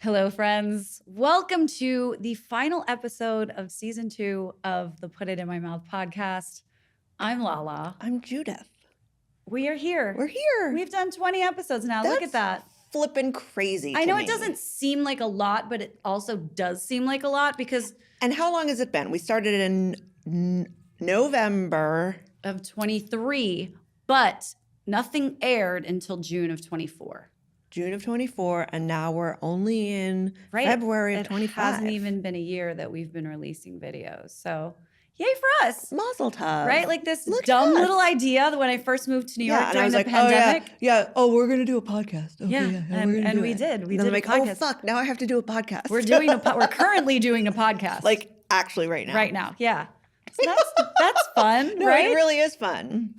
Hello, friends. Welcome to the final episode of season 2 of the Put It In My Mouth podcast. I'm Lala. I'm Judith. We are here. We're here. We've done 20 episodes now. Look at that. Flipping crazy. I know me. It doesn't seem like a lot, but it also does seem like a lot because. And how long has it been? We started in November of 23, but nothing aired until June of 24. June of 24, and now we're only in February of 25. It hasn't even been a year that we've been releasing videos. So, yay for us. Mazel tov. Right? Like this dumb little idea that when I first moved to New York during the pandemic. Oh, we're going to do a podcast. Okay, and we did. We did a podcast. Oh, fuck, now I have to do a podcast. We're currently doing a podcast. Like, actually right now. Right now, yeah. So that's fun, no, right? It really is fun.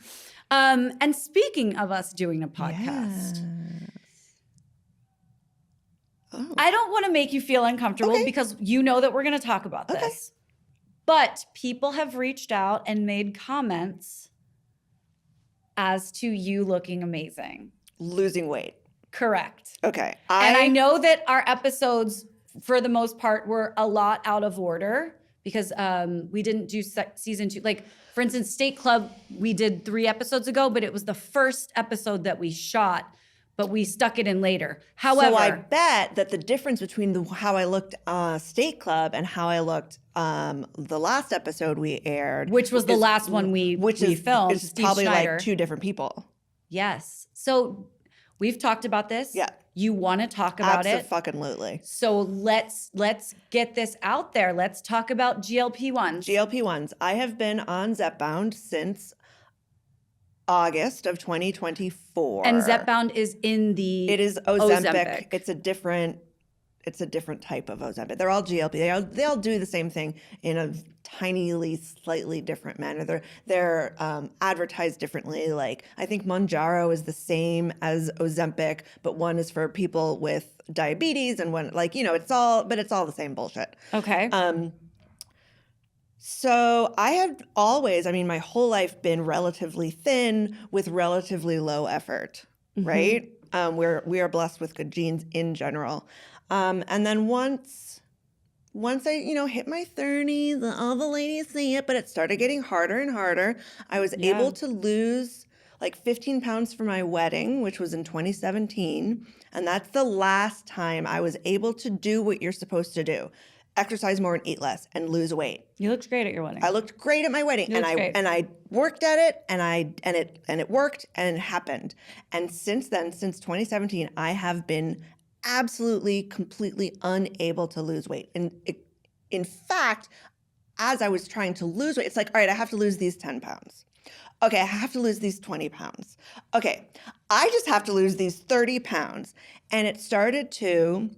And speaking of us doing a podcast. Yeah. Oh. I don't want to make you feel uncomfortable because you know that we're going to talk about this. But people have reached out and made comments as to you looking amazing. Losing weight. Correct. Okay. And I know that our episodes, for the most part, were a lot out of order because we didn't do season 2. Like, for instance, State Club, we did 3 episodes ago, but it was the first episode that we shot. But we stuck it in later. However, so I bet that the difference between how I looked State Club and how I looked the last episode we aired, which was the last one we filmed, which is probably Schneider. Like 2 different people. Yes. So we've talked about this. Yeah. You want to talk about it? Absolutely. So let's get this out there. Let's talk about GLP-1s. GLP-1s. I have been on Zepbound since August of 2024. And Zepbound is in the It is Ozempic. It's a different type of Ozempic. They're all GLP. They all do the same thing in a tinily, slightly different manner. They're advertised differently. Like I think Mounjaro is the same as Ozempic, but one is for people with diabetes, and one it's all the same bullshit. Okay. So I have always, my whole life been relatively thin with relatively low effort, right? We are blessed with good genes in general. And then once I, hit my 30s, all the ladies say it, but it started getting harder and harder. I was able to lose like 15 pounds for my wedding, which was in 2017. And that's the last time I was able to do what you're supposed to do. Exercise more and eat less and lose weight. You looked great at your wedding. I looked great at my wedding, and I worked at it, and it worked, and it happened. And since then, since 2017, I have been absolutely, completely unable to lose weight. And in fact, as I was trying to lose weight, it's like, all right, I have to lose these 10 pounds. Okay, I have to lose these 20 pounds. Okay, I just have to lose these 30 pounds. And it started to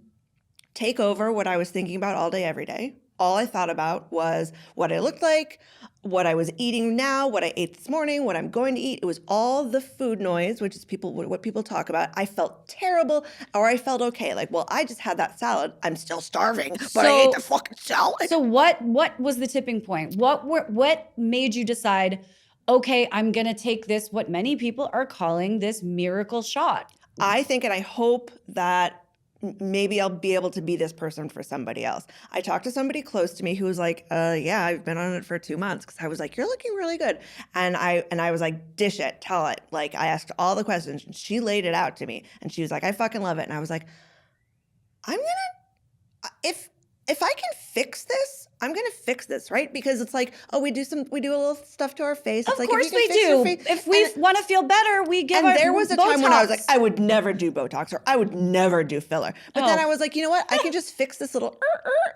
take over what I was thinking about all day, every day. All I thought about was what I looked like, what I was eating now, what I ate this morning, what I'm going to eat. It was all the food noise, which is what people talk about. I felt terrible, or I felt okay. Like, well, I just had that salad. I'm still starving, but I ate the fucking salad. So what was the tipping point? What made you decide, okay, I'm going to take this, what many people are calling this miracle shot? I think, and I hope that maybe I'll be able to be this person for somebody else. I talked to somebody close to me who was like, yeah, I've been on it for 2 months. Because I was like, you're looking really good. And I was like, dish it, tell it. Like, I asked all the questions. And she laid it out to me. And she was like, I fucking love it. And I was like, if I can fix this, I'm gonna fix this, right? Because it's like, oh, we do a little stuff to our face. It's of course we do. If we want to feel better, we give. And there was a time when I was like, I would never do Botox, or I would never do filler. But then I was like, you know what? I can just fix this little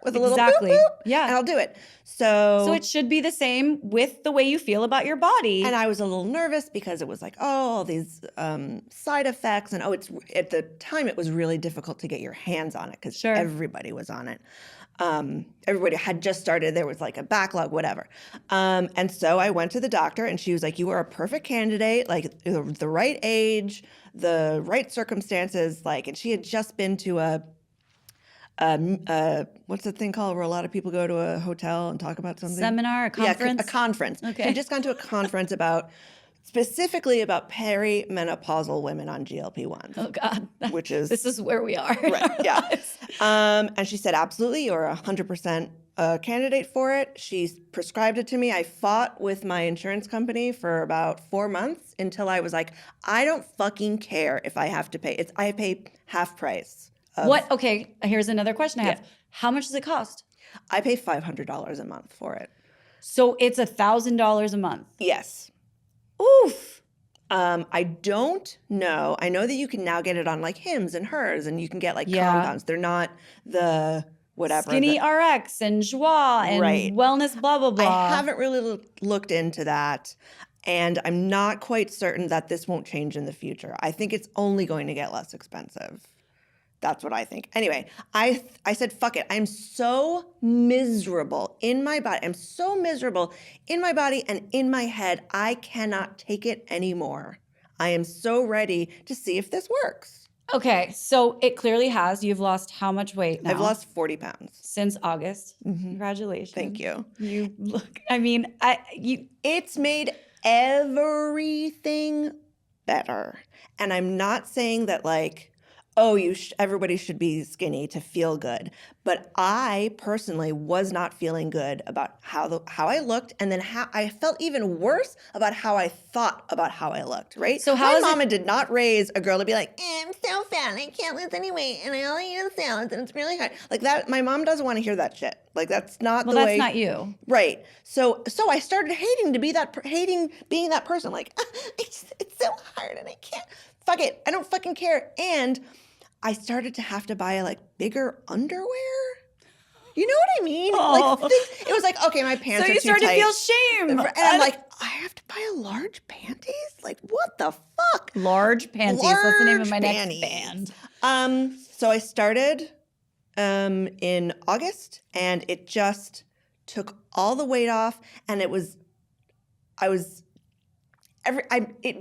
with a little boop, boop, and I'll do it. So it should be the same with the way you feel about your body. And I was a little nervous because it was like, all these side effects, and it's at the time it was really difficult to get your hands on it because everybody was on it. Everybody had just started. There was like a backlog, whatever. And so I went to the doctor, and she was like, you are a perfect candidate, like the right age, the right circumstances. Like, and she had just been to what's the thing called where a lot of people go to a hotel and talk about something? Seminar, a conference? Yeah, a conference. Okay. She had just gone to a conference about specifically about perimenopausal women on GLP-1s. Oh God. Which is... This is where we are. Right, yeah. And she said, absolutely, you're 100% a candidate for it. She prescribed it to me. I fought with my insurance company for about 4 months until I was like, I don't fucking care if I have to pay. I pay half price. Okay, here's another question I have. Yeah. How much does it cost? I pay $500 a month for it. So it's $1,000 a month? Yes. Oof. I don't know. I know that you can now get it on like Hims and Hers, and you can get like compounds. They're not the whatever. Skinny RX and Joie and Wellness blah, blah, blah. I haven't really looked into that, and I'm not quite certain that this won't change in the future. I think it's only going to get less expensive. That's what I think. Anyway, I said, fuck it. I'm so miserable in my body. I'm so miserable in my body and in my head. I cannot take it anymore. I am so ready to see if this works. Okay, so it clearly has. You've lost how much weight now? I've lost 40 pounds. Since August. Mm-hmm. Congratulations. Thank you. You look, I mean, it's made everything better. And I'm not saying that like, oh, everybody should be skinny to feel good. But I personally was not feeling good about how I looked, and then how I felt even worse about how I thought about how I looked, right? So my mama did not raise a girl to be like, I'm so fat, I can't lose any weight, and I only eat salads, and it's really hard. Like that, my mom doesn't want to hear that shit. Like that's not the way. Well, that's not you. Right. So I started hating being that person. Like, it's so hard, and I can't. Fuck it. I don't fucking care. And I started to have to buy like bigger underwear. You know what I mean? Oh. Like it was like, okay, my pants are too tight. So you started to feel shame. And I'm like, I have to buy a large panties? Like what the fuck? Large panties. That's the name of my next band. So I started in August, and it just took all the weight off, and it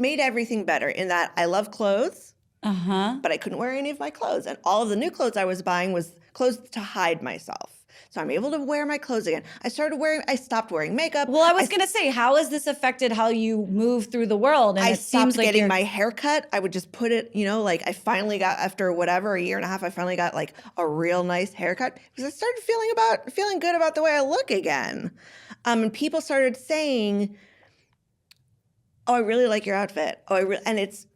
made everything better in that I love clothes. But I couldn't wear any of my clothes. And all of the new clothes I was buying was clothes to hide myself. So I'm able to wear my clothes again. I stopped wearing makeup. Well, I was going to say, how has this affected how you move through the world? And I stopped getting my hair cut. I would just put it, like I finally got, after whatever, a year and a half, I finally got like a real nice haircut because I started feeling good about the way I look again. And people started saying, oh, I really like your outfit. And it's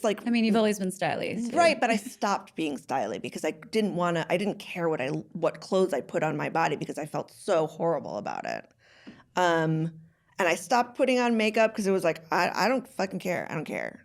like, I mean, you've always been stylish, right? But I stopped being stylish because I didn't care what clothes I put on my body because I felt so horrible about it. And I stopped putting on makeup because it was like, I don't fucking care. I don't care.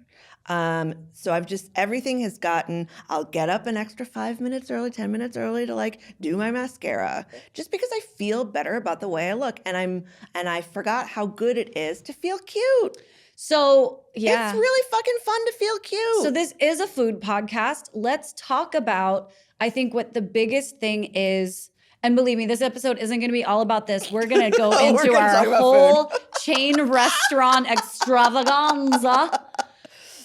So everything has gotten, I'll get up an extra 5 minutes early, 10 minutes early to like do my mascara just because I feel better about the way I look. And I forgot how good it is to feel cute. So, yeah. It's really fucking fun to feel cute. So this is a food podcast. Let's talk about, I think what the biggest thing is, and believe me, this episode isn't going to be all about this. We're going to go into our whole chain restaurant extravaganza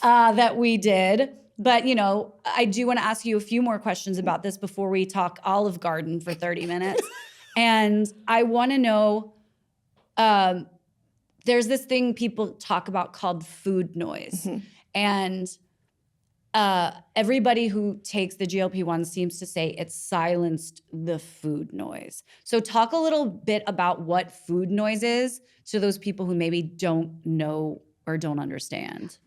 that we did. But, I do want to ask you a few more questions about this before we talk Olive Garden for 30 minutes. And I want to know, there's this thing people talk about called food noise. Mm-hmm. And everybody who takes the GLP-1 seems to say it silenced the food noise. So talk a little bit about what food noise is to those people who maybe don't know or don't understand.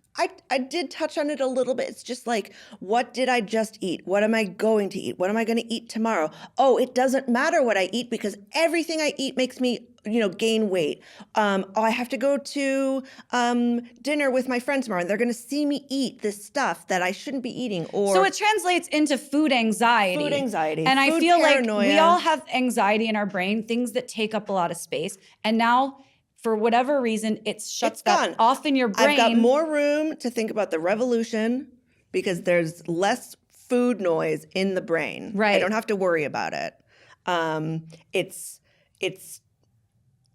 I did touch on it a little bit. It's just like, what did I just eat? What am I going to eat? What am I going to eat tomorrow? Oh, it doesn't matter what I eat because everything I eat makes me, gain weight. I have to go to dinner with my friends tomorrow and they're going to see me eat this stuff that I shouldn't be eating. So it translates into food anxiety. Food anxiety. And food I feel paranoia. Like we all have anxiety in our brain, things that take up a lot of space. And now, for whatever reason, it's that off in your brain. I've got more room to think about the revolution because there's less food noise in the brain. Right. I don't have to worry about it.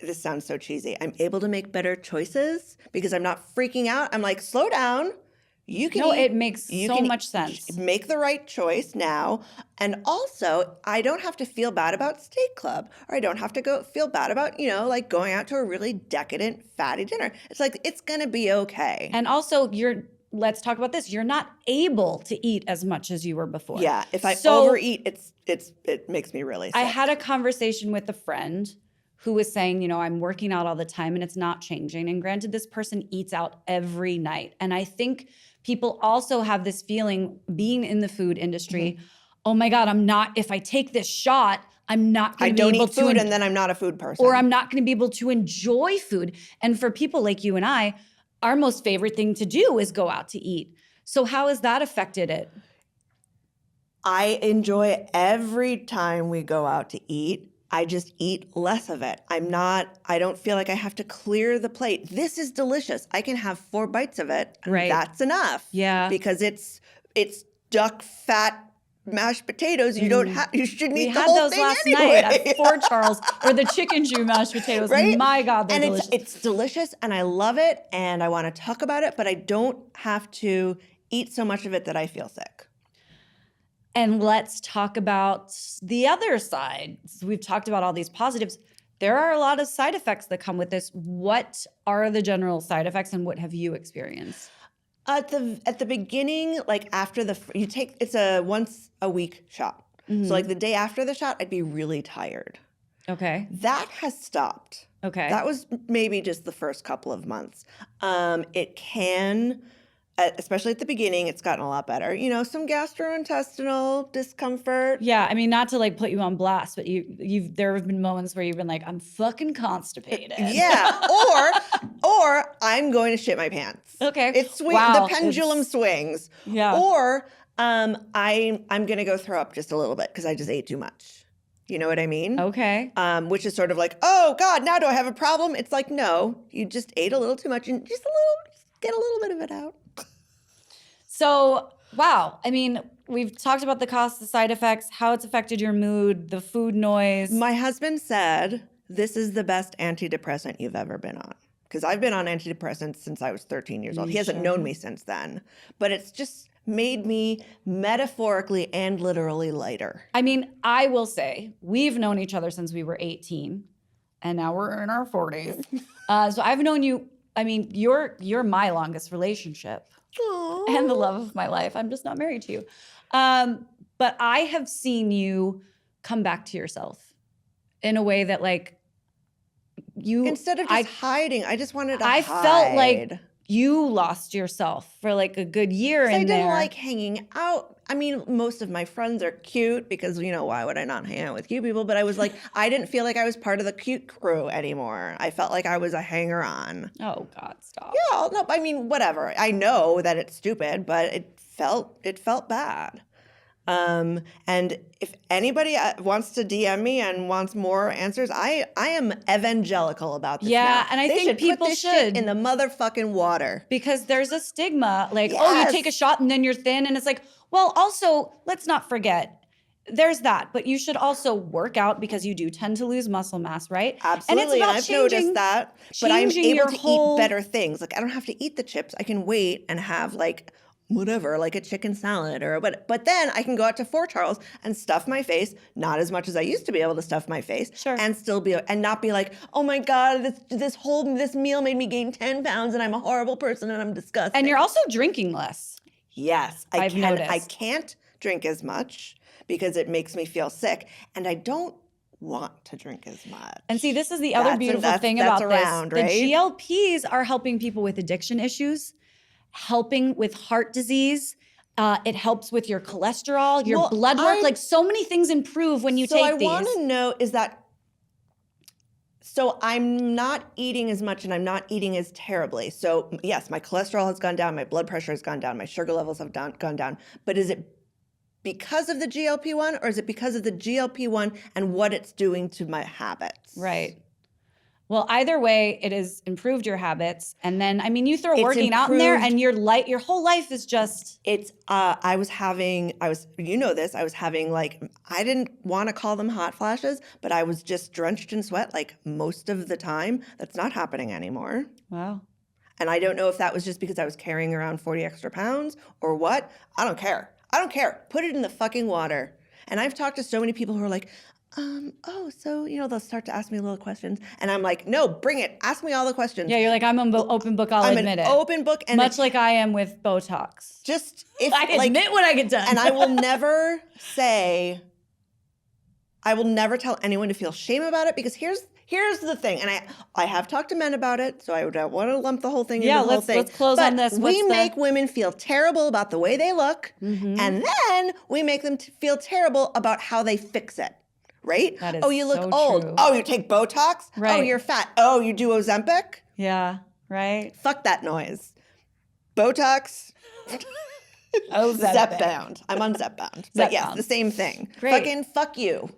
This sounds so cheesy. I'm able to make better choices because I'm not freaking out. I'm like, slow down. You can No, eat, it makes so much sense. Make the right choice now. And also, I don't have to feel bad about Steak Club, or I don't have to feel bad about, like going out to a really decadent, fatty dinner. It's like, it's going to be okay. And also, let's talk about this. You're not able to eat as much as you were before. Yeah. If I overeat, it makes me really sick. I had a conversation with a friend who was saying, I'm working out all the time and it's not changing. And granted, this person eats out every night. And I think people also have this feeling being in the food industry, oh my God, if I take this shot, I'm not going to be able to. I don't eat food and then I'm not a food person. Or I'm not going to be able to enjoy food. And for people like you and I, our most favorite thing to do is go out to eat. So how has that affected it? I enjoy every time we go out to eat. I just eat less of it. I don't feel like I have to clear the plate. This is delicious. I can have 4 bites of it. Right. That's enough. Yeah. Because it's duck fat mashed potatoes. You shouldn't eat the We had whole those thing last anyway. night at Fort Charles, or the chicken jus mashed potatoes. Right? My God, they're delicious. It's delicious and I love it and I want to talk about it, but I don't have to eat so much of it that I feel sick. And let's talk about the other side. So we've talked about all these positives. There are a lot of side effects that come with this. What are the general side effects and what have you experienced? At the beginning, like after it's a once a week shot. Mm-hmm. So like the day after the shot, I'd be really tired. Okay. That has stopped. Okay. That was maybe just the first couple of months. It can, especially at the beginning, it's gotten a lot better. Some gastrointestinal discomfort. Yeah, I mean, not to like put you on blast, but there have been moments where you've been like, I'm fucking constipated. Yeah, or I'm going to shit my pants. Okay. The pendulum swings. Yeah. Or I'm going to go throw up just a little bit because I just ate too much. You know what I mean? Okay. Which is sort of like, oh God, now do I have a problem? It's like, no, you just ate a little too much and just get a little bit of it out. So, wow. I mean, we've talked about the cost, the side effects, how it's affected your mood, the food noise. My husband said, this is the best antidepressant you've ever been on. Because I've been on antidepressants since I was 13 years old. He hasn't known me since then. But it's just made me metaphorically and literally lighter. I mean, I will say, we've known each other since we were 18. And now we're in our 40s. So I've known you, I mean, you're my longest relationship. Aww. And the love of my life. I'm just not married to you. But I have seen you come back to yourself in a way that like instead of just hiding, I just wanted to hide. I felt like you lost yourself for like a good year in there. I didn't like hanging out. I mean, most of my friends are cute because, why would I not hang out with cute people? But I was like, I didn't feel like I was part of the cute crew anymore. I felt like I was a hanger-on. Oh, God, stop. Yeah, no, I mean, whatever. I know that it's stupid, but it felt bad. And if anybody wants to DM me and wants more answers, I am evangelical about this. Yeah, now. and I They think people put this should shit in the motherfucking water. Because there's a stigma like, Yes. oh, you take a shot and then you're thin. And it's like, well, also, let's not forget, there's that. But you should also work out because you do tend to lose muscle mass, right? Absolutely, and I've noticed that. But I'm able to eat better things. Like I don't have to eat the chips. I can wait and have like whatever, like a chicken salad but then I can go out to Fort Charles and stuff my face, not as much as I used to be able to stuff my face, sure. And still and not be like, oh my God, this meal made me gain 10 pounds and I'm a horrible person and I'm disgusting. And you're also drinking less. Yes, I've noticed. I can't drink as much because it makes me feel sick, and I don't want to drink as much. And see, this is the other beautiful thing about this. Right? The GLPs are helping people with addiction issues, helping with heart disease. It helps with your cholesterol, your blood work. Like so many things improve when you take these. So I want to know so I'm not eating as much and I'm not eating as terribly. So yes, my cholesterol has gone down, my blood pressure has gone down, my sugar levels have gone down. But is it because of the GLP-1 or is it because of the GLP-1 and what it's doing to my habits? Right. Well, either way, it has improved your habits. And then, I mean, you throw working out in there and your whole life is just. I was having like, I didn't want to call them hot flashes, but I was just drenched in sweat like most of the time. That's not happening anymore. Wow. And I don't know if that was just because I was carrying around 40 extra pounds or what. I don't care. I don't care. Put it in the fucking water. And I've talked to so many people who are like, so, they'll start to ask me little questions. And I'm like, no, bring it. Ask me all the questions. Yeah, you're like, I'm an open book, I'll admit it. I'm an open book. And much like I am with Botox. Just if I admit when I get done. And I will never tell anyone to feel shame about it, because here's the thing. And I have talked to men about it, so I don't want to lump the whole thing into the whole thing. Let's close on this. We make women feel terrible about the way they look, and then we make them feel terrible about how they fix it. Right? That is you look so old. true. Oh, you take Botox? Right. Oh, you're fat. Oh, you do Ozempic? Yeah, right? Fuck that noise. Botox. Zepbound. I'm on Zepbound. But yes, the same thing. Great. Fucking fuck you.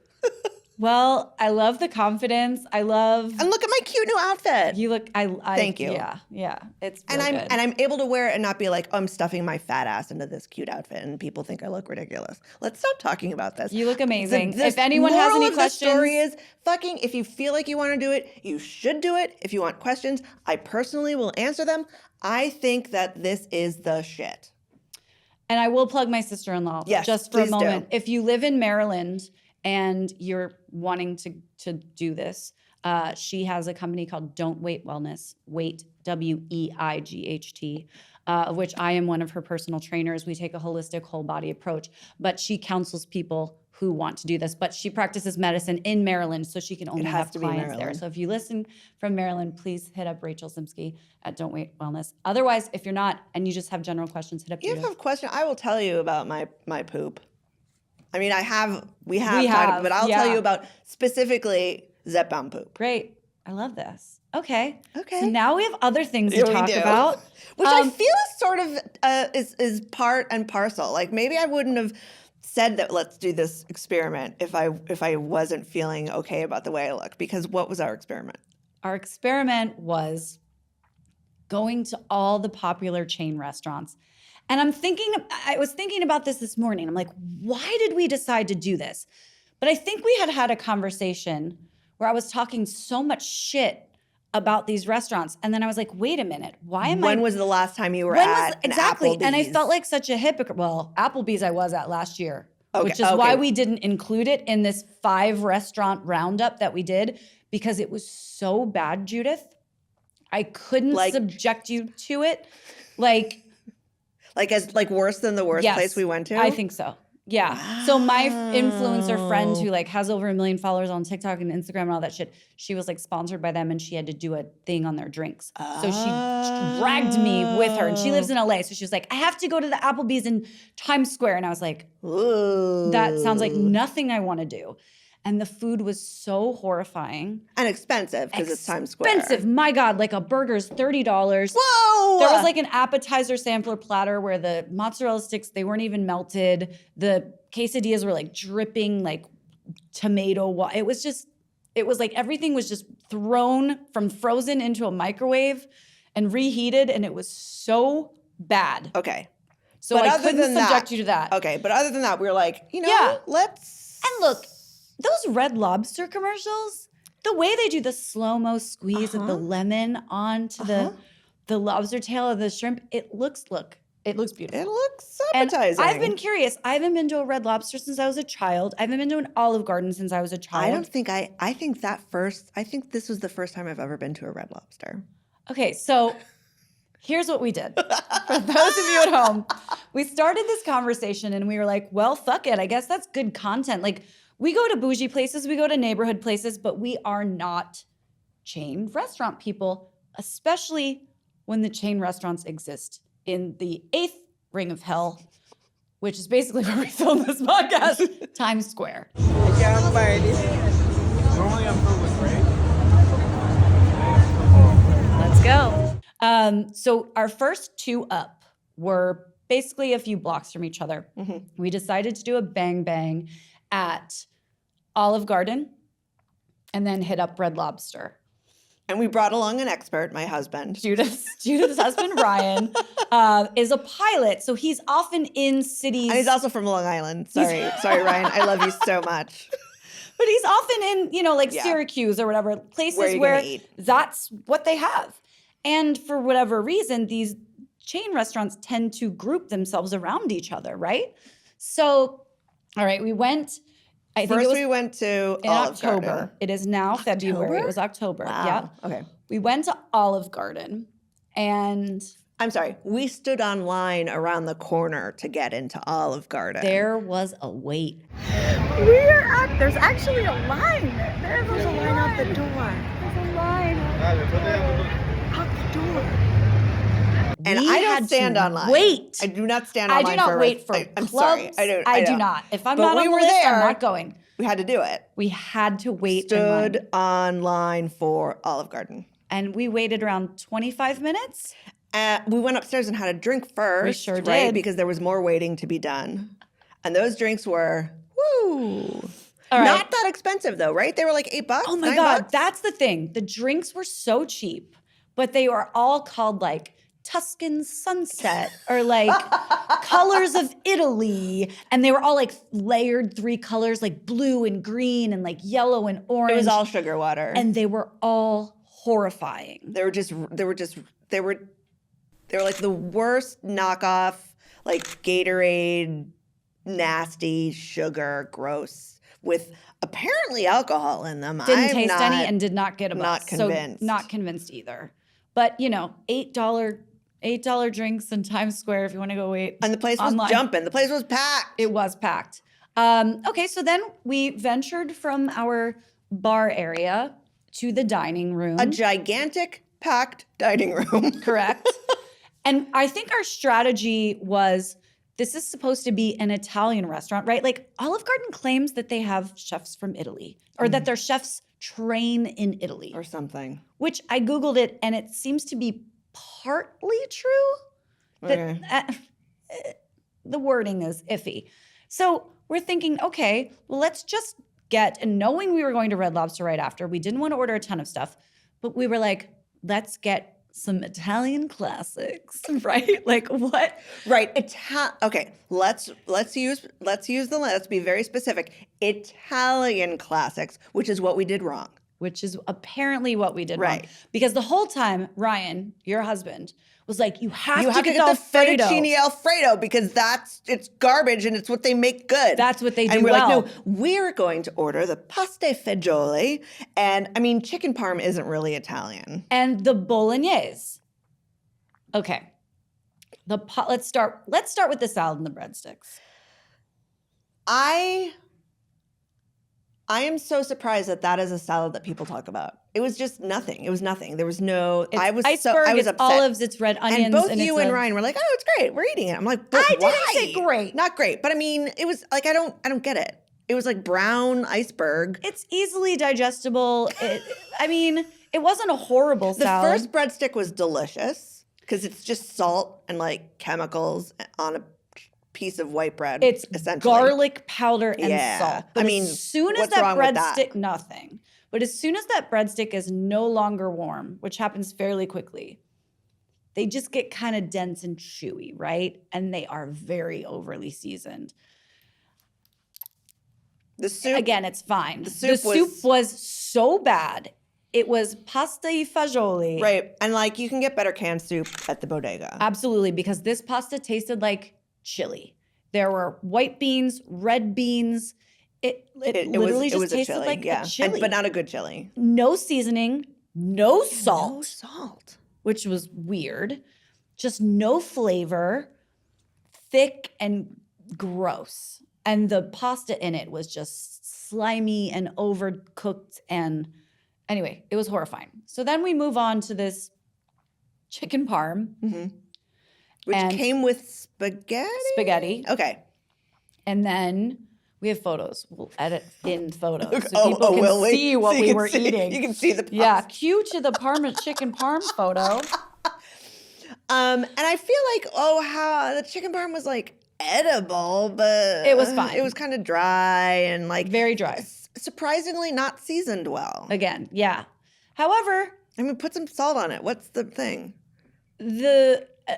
Well, I love the confidence. And look at my cute new outfit. You look. Thank you. Yeah. It's and good. I'm able to wear it and not be like, I'm stuffing my fat ass into this cute outfit and people think I look ridiculous. Let's stop talking about this. You look amazing. If anyone has any questions, the story is fucking. If you feel like you want to do it, you should do it. If you want questions, I personally will answer them. I think that this is the shit. And I will plug my sister-in-law just for a moment. If you live in Maryland and you're wanting to do this, she has a company called Don't Wait Wellness, Weight, WEIGHT, of which I am one of her personal trainers. We take a holistic whole body approach, but she counsels people who want to do this. But she practices medicine in Maryland, so she can only have clients there. So if you listen from Maryland, please hit up Rachel Zimsky at Don't Wait Wellness. Otherwise, if you're not and you just have general questions, hit up Judith. If you have questions, I will tell you about my poop. I mean, we have talked, but I'll tell you about specifically Zepbound poop. Great. I love this. Okay. So now we have other things to talk about. Which I feel is sort of is part and parcel. Like maybe I wouldn't have said that let's do this experiment if I wasn't feeling okay about the way I look. Because what was our experiment? Our experiment was going to all the popular chain restaurants. And I was thinking about this morning. I'm like, why did we decide to do this? But I think we had a conversation where I was talking so much shit about these restaurants. And then I was like, wait a minute, when was the last time you were at an Applebee's? And I felt like such a hypocrite. Well, Applebee's I was at last year, which is why we didn't include it in this 5-restaurant roundup that we did, because it was so bad, Judith. I couldn't subject you to it. Like worse than the worst place we went to? I think so. Yeah. Wow. So my influencer friend who has over 1 million followers on TikTok and Instagram and all that shit, she was sponsored by them and she had to do a thing on their drinks. So she dragged me with her, and she lives in LA. So she was like, I have to go to the Applebee's in Times Square. And I was like, ooh, that sounds like nothing I want to do. And the food was so horrifying. And expensive because it's Times Square. Expensive. My God, a burger's $30. Whoa! There was an appetizer sampler platter where the mozzarella sticks, they weren't even melted. The quesadillas were dripping tomato. It was everything was just thrown from frozen into a microwave and reheated, and it was so bad. Okay. So I couldn't subject you to that. Okay, but other than that, we were let's... And look, those Red Lobster commercials, the way they do the slow-mo squeeze of the lemon onto the lobster tail of the shrimp, it looks beautiful. It looks appetizing. And I've been curious. I haven't been to a Red Lobster since I was a child. I haven't been to an Olive Garden since I was a child. I think this was the first time I've ever been to a Red Lobster. Okay, so here's what we did. For those of you at home, we started this conversation and we were like, well, fuck it. I guess that's good content. We go to bougie places, we go to neighborhood places, but we are not chain restaurant people, especially when the chain restaurants exist in the 8th ring of hell, which is basically where we film this podcast, Times Square. I can't buy this. Normally I'm filled with grape. Let's go. So our first 2 up were basically a few blocks from each other. Mm-hmm. We decided to do a bang at Olive Garden and then hit up Red Lobster. And we brought along an expert, my husband. Judith's husband, Ryan, is a pilot. So he's often in cities. And he's also from Long Island. Sorry, Ryan. I love you so much. But he's often in, Syracuse or whatever, places where that's what they have. And for whatever reason, these chain restaurants tend to group themselves around each other, right? So, all right, we went. I think we went to in Olive October. Garden. It is now February. It was October. Wow. Yeah. Okay. We went to Olive Garden, and I'm sorry. We stood on line around the corner to get into Olive Garden. there was a wait. There's actually a line. There's a line out the door. There's a line out the door. And We I don't had stand to on line. wait. I do not stand on I line do not wait for I'm clubs. sorry. I do don't. not. If I'm But not we on the were list, there. I'm not going. We had to do it. We had to wait in line. Stood on line for Olive Garden. And we waited around 25 minutes. We went upstairs and had a drink first. We sure right? did. Because there was more waiting to be done. And those drinks were, woo. All right. Not that expensive though, right? They were like $8. Oh my $9. God, that's the thing. The drinks were so cheap, but they were all called like Tuscan Sunset or like Colors of Italy. And they were all like layered 3 colors, like blue and green and like yellow and orange. It was all sugar water. And they were all horrifying. They were like the worst knockoff, like Gatorade, nasty sugar, gross, with apparently alcohol in them. Didn't taste any and did not get a buzz. Not convinced. So not convinced either. But you know, $8 drinks in Times Square if you want to go wait. And the place was online. jumping. The place was packed. It was packed. Okay, so then we ventured from our bar area to the dining room. A gigantic packed dining room. Correct. And I think our strategy was, this is supposed to be an Italian restaurant, right? Like Olive Garden claims that they have chefs from Italy or that their chefs train in Italy. Or something. Which I Googled it and it seems to be partly true. Okay. The wording is iffy. So we're thinking, okay, well, let's just get, and knowing we were going to Red Lobster right after, we didn't want to order a ton of stuff, but we were like, let's get some Italian classics, right? Like what? Right. Okay. Let's be very specific. Italian classics, which is what we did wrong. Which is apparently what we did wrong. Right. Because the whole time, Ryan, your husband, was like, you have to get the fettuccine Alfredo. Alfredo because it's garbage and it's what they make good. That's what they do and we're well. like, no, we're going to order the pasta fagioli. And I mean, chicken parm isn't really Italian. And the bolognese. Okay. Let's start with the salad and the breadsticks. I am so surprised that is a salad that people talk about. It was just nothing. It was nothing. There was no. It's I was it's upset. olives, it's red onions, and both and you and Ryan were like, "Oh, it's great. We're eating it." I'm like, "But I why?" didn't say great. Not great, but I mean, it was like I don't get it. It was like brown iceberg. It's easily digestible. It wasn't a horrible The salad. first breadstick was delicious because it's just salt and like chemicals on a piece of white bread. It's essentially garlic powder and Yeah. salt. But I mean, as soon as what's that wrong with that? breadstick, nothing. But as soon as that breadstick is no longer warm, which happens fairly quickly, they just get kind of dense and chewy, right? And they are very overly seasoned. The soup. Again, it's fine. The soup was so bad. It was pasta e fagioli. Right. And like you can get better canned soup at the bodega. Absolutely, because this pasta tasted like chili. There were white beans, red beans. It literally just tasted like a chili. but not a good chili. No seasoning, no salt, No salt. which was weird. Just no flavor, thick and gross. And the pasta in it was just slimy and overcooked. And anyway, it was horrifying. So then we move on to this chicken parm. Mm-hmm. Which And came with spaghetti? Okay. And then we have photos. We'll edit in photos so Oh, people can will we? see what So you we can were see- eating. You can see the pasta. Yeah, cue to the chicken parm photo. And I feel like, how the chicken parm was like edible, but It was fine. It was kind of dry and like Very dry. surprisingly not seasoned well. Again, yeah. However, I mean, put some salt on it. What's the thing?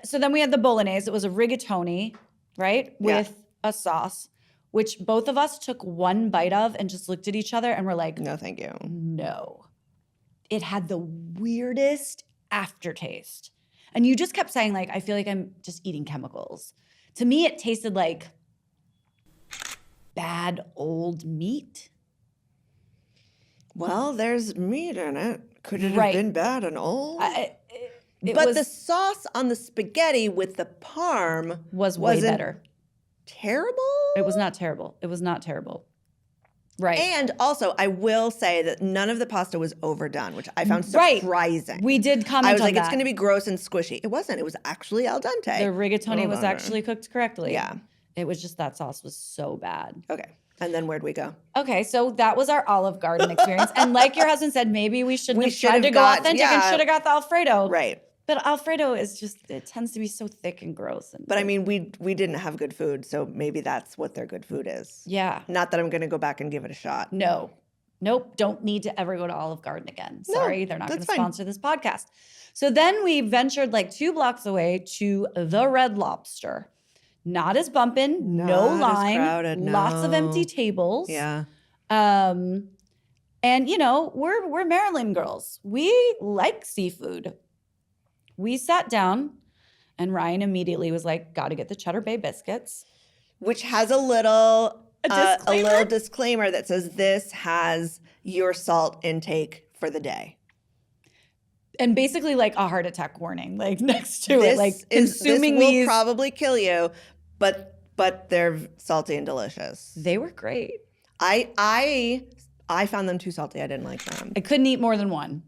so then we had the bolognese. It was a rigatoni, right? Yeah. With a sauce, which both of us took one bite of and just looked at each other and were like, No, thank you. no. It had the weirdest aftertaste. And you just kept saying like, I feel like I'm just eating chemicals. To me, it tasted like bad old meat. Well, there's meat in it. Could it have been bad and old? But the sauce on the spaghetti with the parm was way better. Terrible? It was not terrible. It was not terrible. Right. And also, I will say that none of the pasta was overdone, which I found surprising. We did comment on that. I was like, it's going to be gross and squishy. It wasn't. It was actually al dente. The rigatoni was actually cooked correctly. Yeah. It was just that sauce was so bad. Okay. And then where'd we go? Okay, so that was our Olive Garden experience. And like your husband said, maybe we shouldn't have tried to go authentic and should have got the Alfredo. Right. But Alfredo is just, it tends to be so thick and gross. But I mean, we didn't have good food, so maybe that's what their good food is. Yeah. Not that I'm going to go back and give it a shot. No. Nope. Don't need to ever go to Olive Garden again. Sorry, they're not going to sponsor this podcast. So then we ventured like 2 blocks away to the Red Lobster. Not as bumping, no line, crowded, lots of empty tables. Yeah. And you know, we're Maryland girls. We like seafood. We sat down and Ryan immediately was like, got to get the Cheddar Bay biscuits. Which has a little disclaimer that says this has your salt intake for the day. And basically like a heart attack warning, like next to it, like consuming this will these. probably kill you, but they're salty and delicious. They were great. I found them too salty. I didn't like them. I couldn't eat more than one.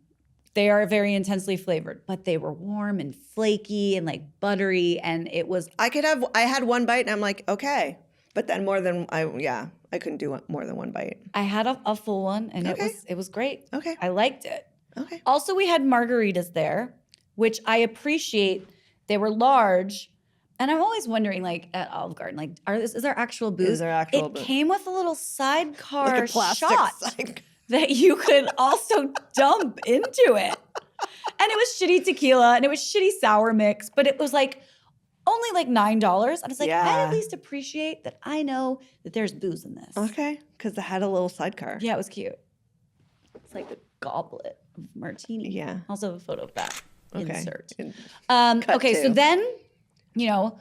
They are very intensely flavored, but they were warm and flaky and like buttery, and it was. I had one bite and I'm like, okay, but then I couldn't do more than one bite. I had a full one, and it was great. Okay, I liked it. Okay. Also, we had margaritas there, which I appreciate. They were large, and I'm always wondering, like at Olive Garden, like is there actual booze? Is there actual booze? It came with a little sidecar like a plastic shot. That you could also dump into it. And it was shitty tequila and it was shitty sour mix, but it was like only like $9. And I was like, I at least appreciate that I know that there's booze in this. Okay, because it had a little sidecar. Yeah, it was cute. It's like a goblet of martini. Yeah. Also have a photo of that. Okay. Insert. Okay, so then, you know,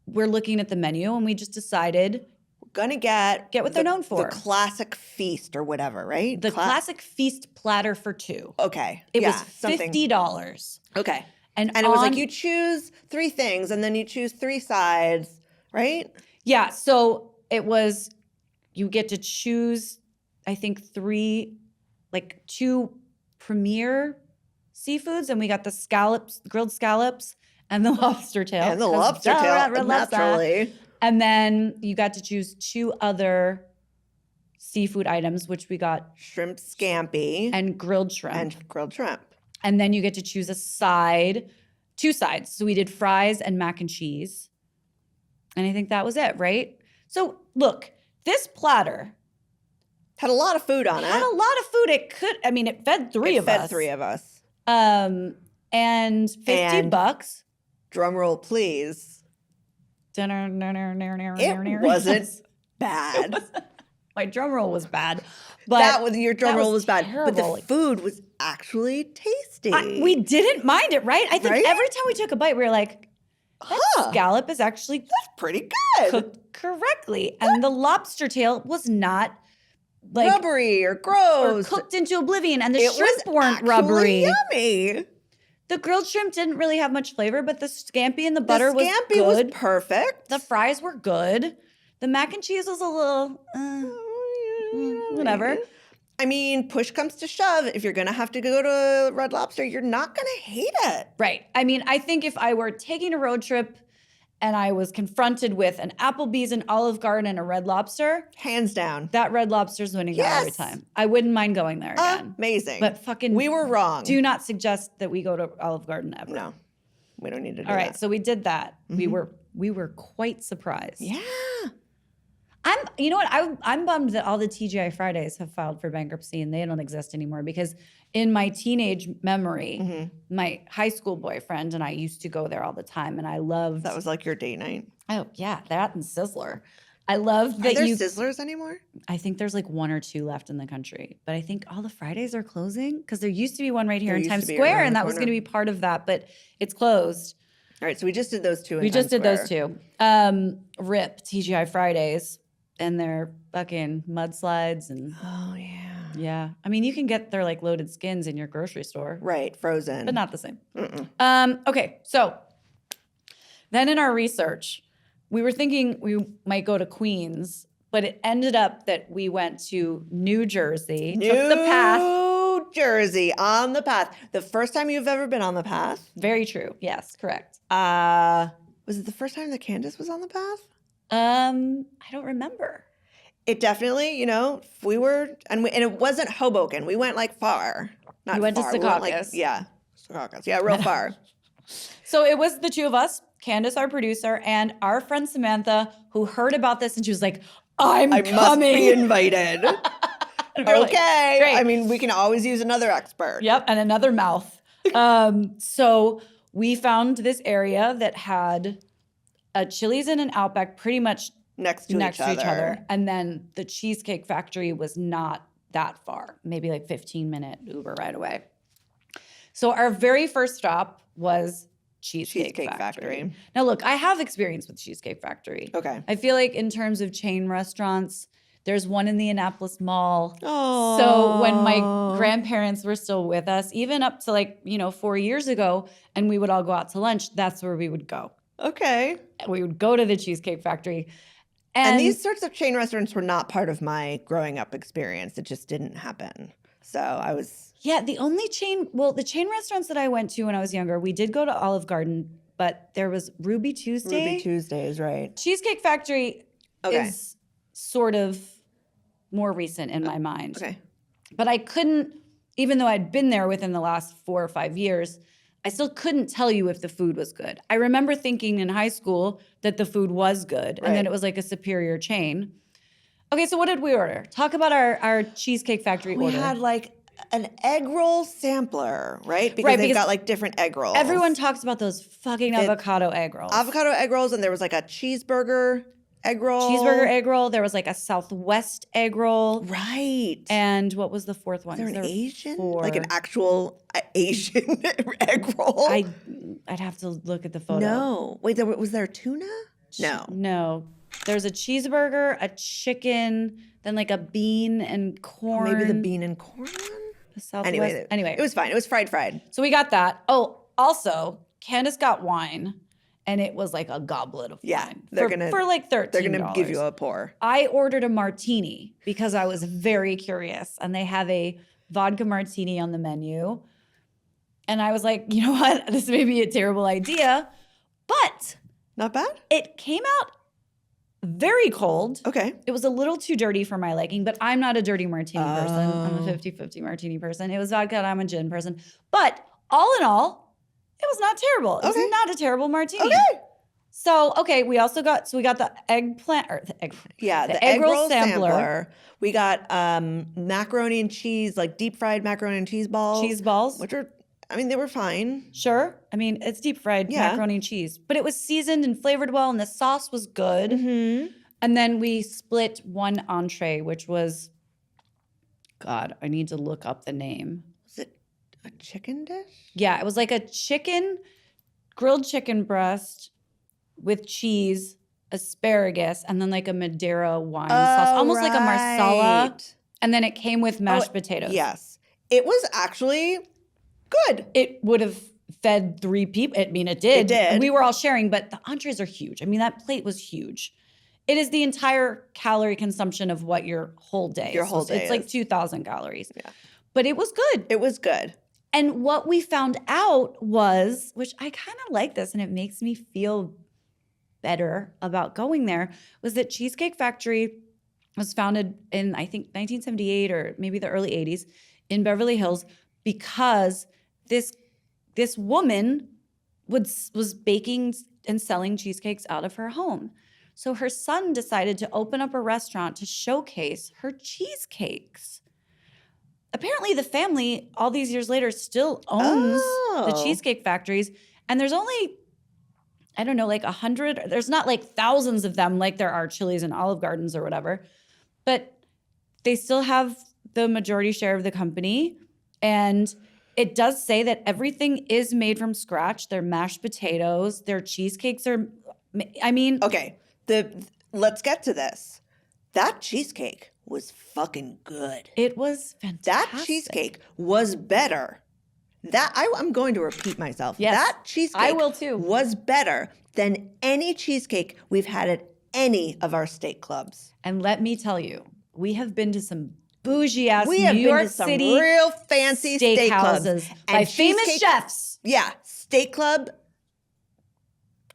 we're looking at the menu and we just decided gonna get what they're known for. The classic feast or whatever, right? The classic feast platter for 2. Okay. It was $50. Okay. And it was like you choose 3 things and then you choose 3 sides, right? Yeah. So it was, you get to choose, I think 2 premier seafoods. And we got the scallops, grilled scallops, and the lobster tail. And the lobster tail, naturally. And then you got to choose 2 other seafood items, which we got shrimp scampi and grilled shrimp. And then you get to choose a side, 2 sides. So we did fries and mac and cheese. And I think that was it, right? So look, this platter had a lot of food on it. Had a lot of food. It fed 3 of us. It fed 3 of us. And $50. Drum roll, please. It wasn't bad. My drum roll was bad. But your drum roll was bad. Terrible. But the food was actually tasty. We didn't mind it, right? I think every time we took a bite, we were like, that scallop is actually that's pretty good. Cooked correctly. And the lobster tail was not like rubbery or gross. Or cooked into oblivion. And the shrimp weren't rubbery. Yummy. The grilled shrimp didn't really have much flavor, but the scampi and the butter was good. The scampi was perfect. The fries were good. The mac and cheese was a little, whatever. I mean, push comes to shove. If you're going to have to go to Red Lobster, you're not going to hate it. Right. I mean, I think if I were taking a road trip and I was confronted with an Applebee's, an Olive Garden, and a Red Lobster. Hands down. That Red Lobster's winning out every time. I wouldn't mind going there again. Amazing. But fucking we were wrong. Do not suggest that we go to Olive Garden ever. No. We don't need to do All right, that. so we did that. Mm-hmm. We were quite surprised. Yeah. You know what? I'm bummed that all the TGI Fridays have filed for bankruptcy and they don't exist anymore because in my teenage memory, my high school boyfriend and I used to go there all the time and I loved. That was like your date night. Oh, yeah, that and Sizzler. I love that Are there Sizzlers anymore? I think there's like 1 or 2 left in the country, but I think all the Fridays are closing because there used to be one right here in Times Square, and that was going to be part of that, but it's closed. All right, so we just did those 2 in We Times just did Square. those 2. RIP, TGI Fridays, and their fucking mudslides and Oh, yeah. yeah. I mean, you can get their like loaded skins in your grocery store. Right, frozen. But not the same. Okay, so then in our research, we were thinking we might go to Queens, but it ended up that we went to New Jersey, took the path. New Jersey, on the path. The first time you've ever been on the path? Very true. Yes, correct. Was it the first time that Candace was on the path? I don't remember. It definitely, we were, and it wasn't Hoboken. We went like far. Not We went far. to We went, like, Secaucus. Secaucus. Yeah, real far. So it was the 2 of us, Candace, our producer, and our friend Samantha, who heard about this, and she was like, I must coming. be invited. And we were like, Okay. great. I mean, we can always use another expert. Yep, and another mouth. So we found this area that had a Chili's and an Outback pretty much Next to each other. And then the Cheesecake Factory was not that far, maybe like 15-minute Uber right away. So our very first stop was Cheesecake Factory. Now, look, I have experience with Cheesecake Factory. Okay. I feel like in terms of chain restaurants, there's one in the Annapolis Mall. Oh. So when my grandparents were still with us, even up to 4 years ago, and we would all go out to lunch, that's where we would go. Okay. We would go to the Cheesecake Factory. And these sorts of chain restaurants were not part of my growing up experience. It just didn't happen. So I was... Yeah, the chain restaurants that I went to when I was younger, we did go to Olive Garden, but there was Ruby Tuesday. Ruby Tuesdays, right. Cheesecake Factory is sort of more recent in my mind. Okay. But I couldn't, even though I'd been there within the last 4 or 5 years, I still couldn't tell you if the food was good. I remember thinking in high school that the food was good and that it was like a superior chain. Okay, so what did we order? Talk about our Cheesecake Factory order. We had like an egg roll sampler, right? Because they've got like different egg rolls. Everyone talks about those fucking avocado egg rolls. Avocado egg rolls, and there was like a cheeseburger egg roll. Cheeseburger egg roll. There was like a Southwest egg roll. Right. And what was the 4th one? Is there an Asian? 4. Like an actual Asian egg roll? I'd have to look at the photo. No. Wait, was there a tuna? No. No. There's a cheeseburger, a chicken, then like a bean and corn. Maybe the bean and corn one? The Southwest. Anyway. It was fine. It was fried. So we got that. Oh, also, Candace got wine, and it was like a goblet of wine. For like $13. They're gonna give you a pour. I ordered a martini because I was very curious, and they have a vodka martini on the menu. And I was like, you know what? This may be a terrible idea, but not bad. It came out very cold. Okay. It was a little too dirty for my liking, but I'm not a dirty martini person. I'm a 50-50 martini person. It was vodka and I'm a gin person. But all in all, it was not terrible. It was not a terrible martini. Okay. So, we also got the eggplant or the egg. Yeah, the egg roll sampler. We got macaroni and cheese, like deep fried macaroni and cheese balls. Cheese balls. Which are, they were fine. Sure. It's deep fried macaroni and cheese. But it was seasoned and flavored well, and the sauce was good. Mm-hmm. And then we split one entree, which was, God, I need to look up the name. Was it a chicken dish? Yeah, it was like a grilled chicken breast with cheese, asparagus, and then like a Madeira wine sauce, almost like a marsala. And then it came with mashed potatoes. Yes. It was actually good. It would have fed 3 people. It did. It did. And we were all sharing, but the entrees are huge. That plate was huge. It is the entire calorie consumption of what your whole day is. It's like 2,000 calories. Yeah. But it was good. It was good. And what we found out was, which I kind of like this and it makes me feel better about going there, was that Cheesecake Factory was founded in, I think, 1978 or maybe the early 80s in Beverly Hills because this woman was baking and selling cheesecakes out of her home. So her son decided to open up a restaurant to showcase her cheesecakes. Apparently the family, all these years later, still owns the Cheesecake Factories. And there's only I don't know, like 100. There's not like thousands of them like there are Chili's and Olive Gardens or whatever, but they still have the majority share of the company. And it does say that everything is made from scratch. Their mashed potatoes, their cheesecakes are, I mean. Okay, let's get to this. That cheesecake was fucking good. It was fantastic. That cheesecake was better. I'm going to repeat myself. Yes, that cheesecake I will too. Was better than any cheesecake we've had at any of our steak clubs. And let me tell you, we have been to some bougie ass We have New York been to some City real fancy steak clubs steakhouses by famous chefs. Yeah, steak club,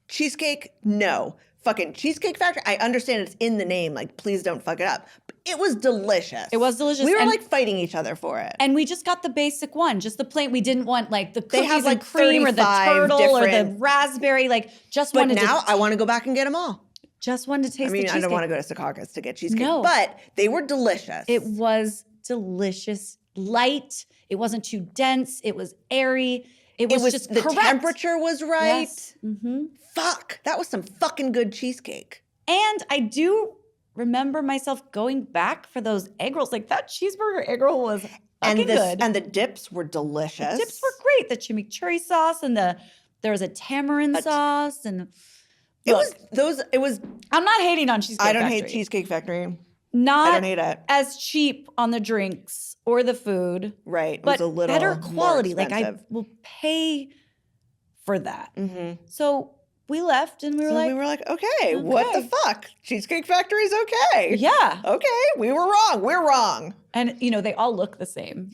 cheesecake, no. Fucking Cheesecake Factory, I understand it's in the name, like please don't fuck it up. But it was delicious. It was delicious. We were like fighting each other for it. And we just got the basic one, just the plain. We didn't want like the cookies have, like, and cream or the 35 turtle or the different- raspberry. Like just But wanted now to I want to go back and get them all. just wanted to taste I mean, the I cheesecake. don't want to go to Secaucus to get cheesecake, No. but they were delicious. It was delicious, light. It wasn't too dense. It was airy. It was just the correct. temperature was right. Yes. Mm-hmm. Fuck, that was some fucking good cheesecake. And I do remember myself going back for those egg rolls. Like that cheeseburger egg roll was fucking good. And the dips were delicious. The dips were great. The chimichurri sauce and there was a tamarind sauce and It was. I'm not hating on Cheesecake I don't Factory. hate Cheesecake Factory. Not I don't hate it. as cheap on the drinks or the food, Right, it but was a little better more quality. Like I expensive. will pay for that. Mm-hmm. So we left and we were like, okay, what the fuck? Cheesecake Factory's okay. yeah. Okay, we were wrong. We're wrong. And they all look the same.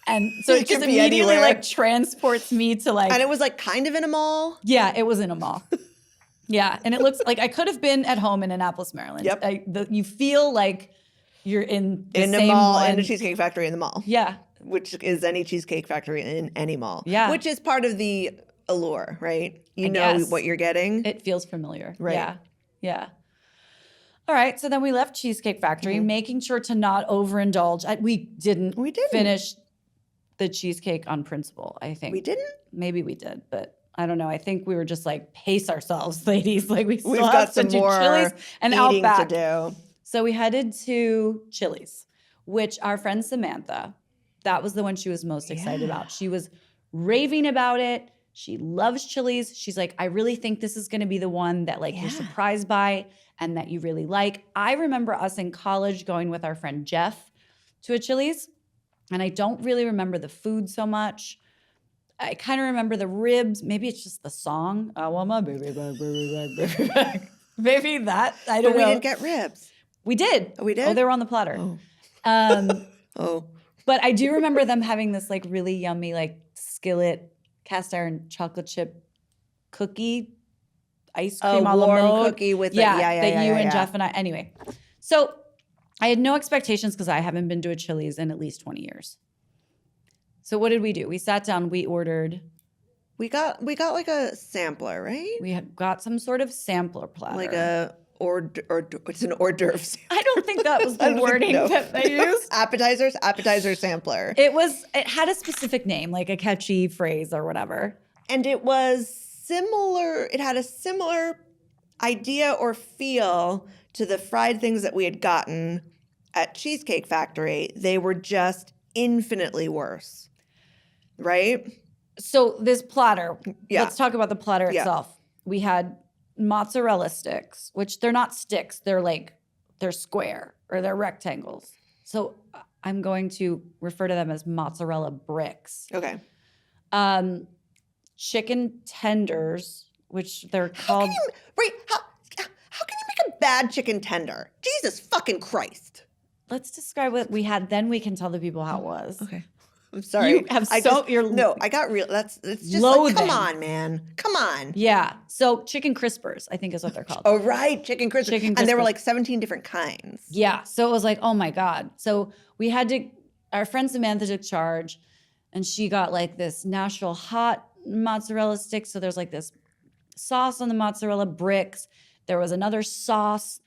And so It it just could be immediately anywhere. like transports me to like, And it was like kind of in a mall. yeah, it was in a mall. Yeah. And it looks like I could have been at home in Annapolis, Maryland. Yep. You feel like you're in the In a same mall, one. in a Cheesecake Factory in the mall. Yeah. Which is any Cheesecake Factory in any mall. Yeah. Which is part of the allure, right? You I know guess. what you're getting. It feels familiar. Right. Yeah. Yeah. All right. So then we left Cheesecake Factory, making sure to not overindulge. We didn't finish the cheesecake on principle, I think. We didn't? Maybe we did, but I don't know. I think we were just like, pace ourselves, ladies. Like we've got some to do more Chili's and eating Outback. to do. So we headed to Chili's, which our friend Samantha, that was the one she was most excited about. She was raving about it. She loves Chili's. She's like, I really think this is going to be the one that like you're surprised by and that you really like. I remember us in college going with our friend Jeff to a Chili's, and I don't really remember the food so much. I kind of remember the ribs. Maybe it's just the song. I want my baby back, baby back, baby back. Maybe that. I don't know. But we didn't get ribs. We did. Oh, we did? Oh, they were on the platter. Oh. But I do remember them having this like really yummy like skillet cast iron chocolate chip cookie ice cream a la warm mode. cookie with that you and yeah. Jeff and I. Anyway, so I had no expectations because I haven't been to a Chili's in at least 20 years. So what did we do? We sat down. We ordered. We got like a sampler, right? We had got some sort of sampler platter. Like a it's an hors d'oeuvre. I don't think that was the wording that they used. Appetizer sampler. It had a specific name, like a catchy phrase or whatever. And it was similar. It had a similar idea or feel to the fried things that we had gotten at Cheesecake Factory. They were just infinitely worse, right? So this platter, Yeah. let's talk about the platter Yeah. itself. We had mozzarella sticks, which they're not sticks. They're square or they're rectangles. So I'm going to refer to them as mozzarella bricks. Okay. Chicken tenders, which they're called. How can you make a bad chicken tender? Jesus fucking Christ. Let's describe what we had. Then we can tell the people how it was. Okay. I'm sorry. You have I got real. It's just loathing. like, come on, man. Come on. Yeah. So chicken crispers, I think is what they're called. Oh, right. Chicken crispers. And there were like 17 different kinds. Yeah. So it was like, oh my God. So we had to, our friend Samantha took charge and she got like this Nashville hot mozzarella stick. So there's like this sauce on the mozzarella bricks. There was another sauce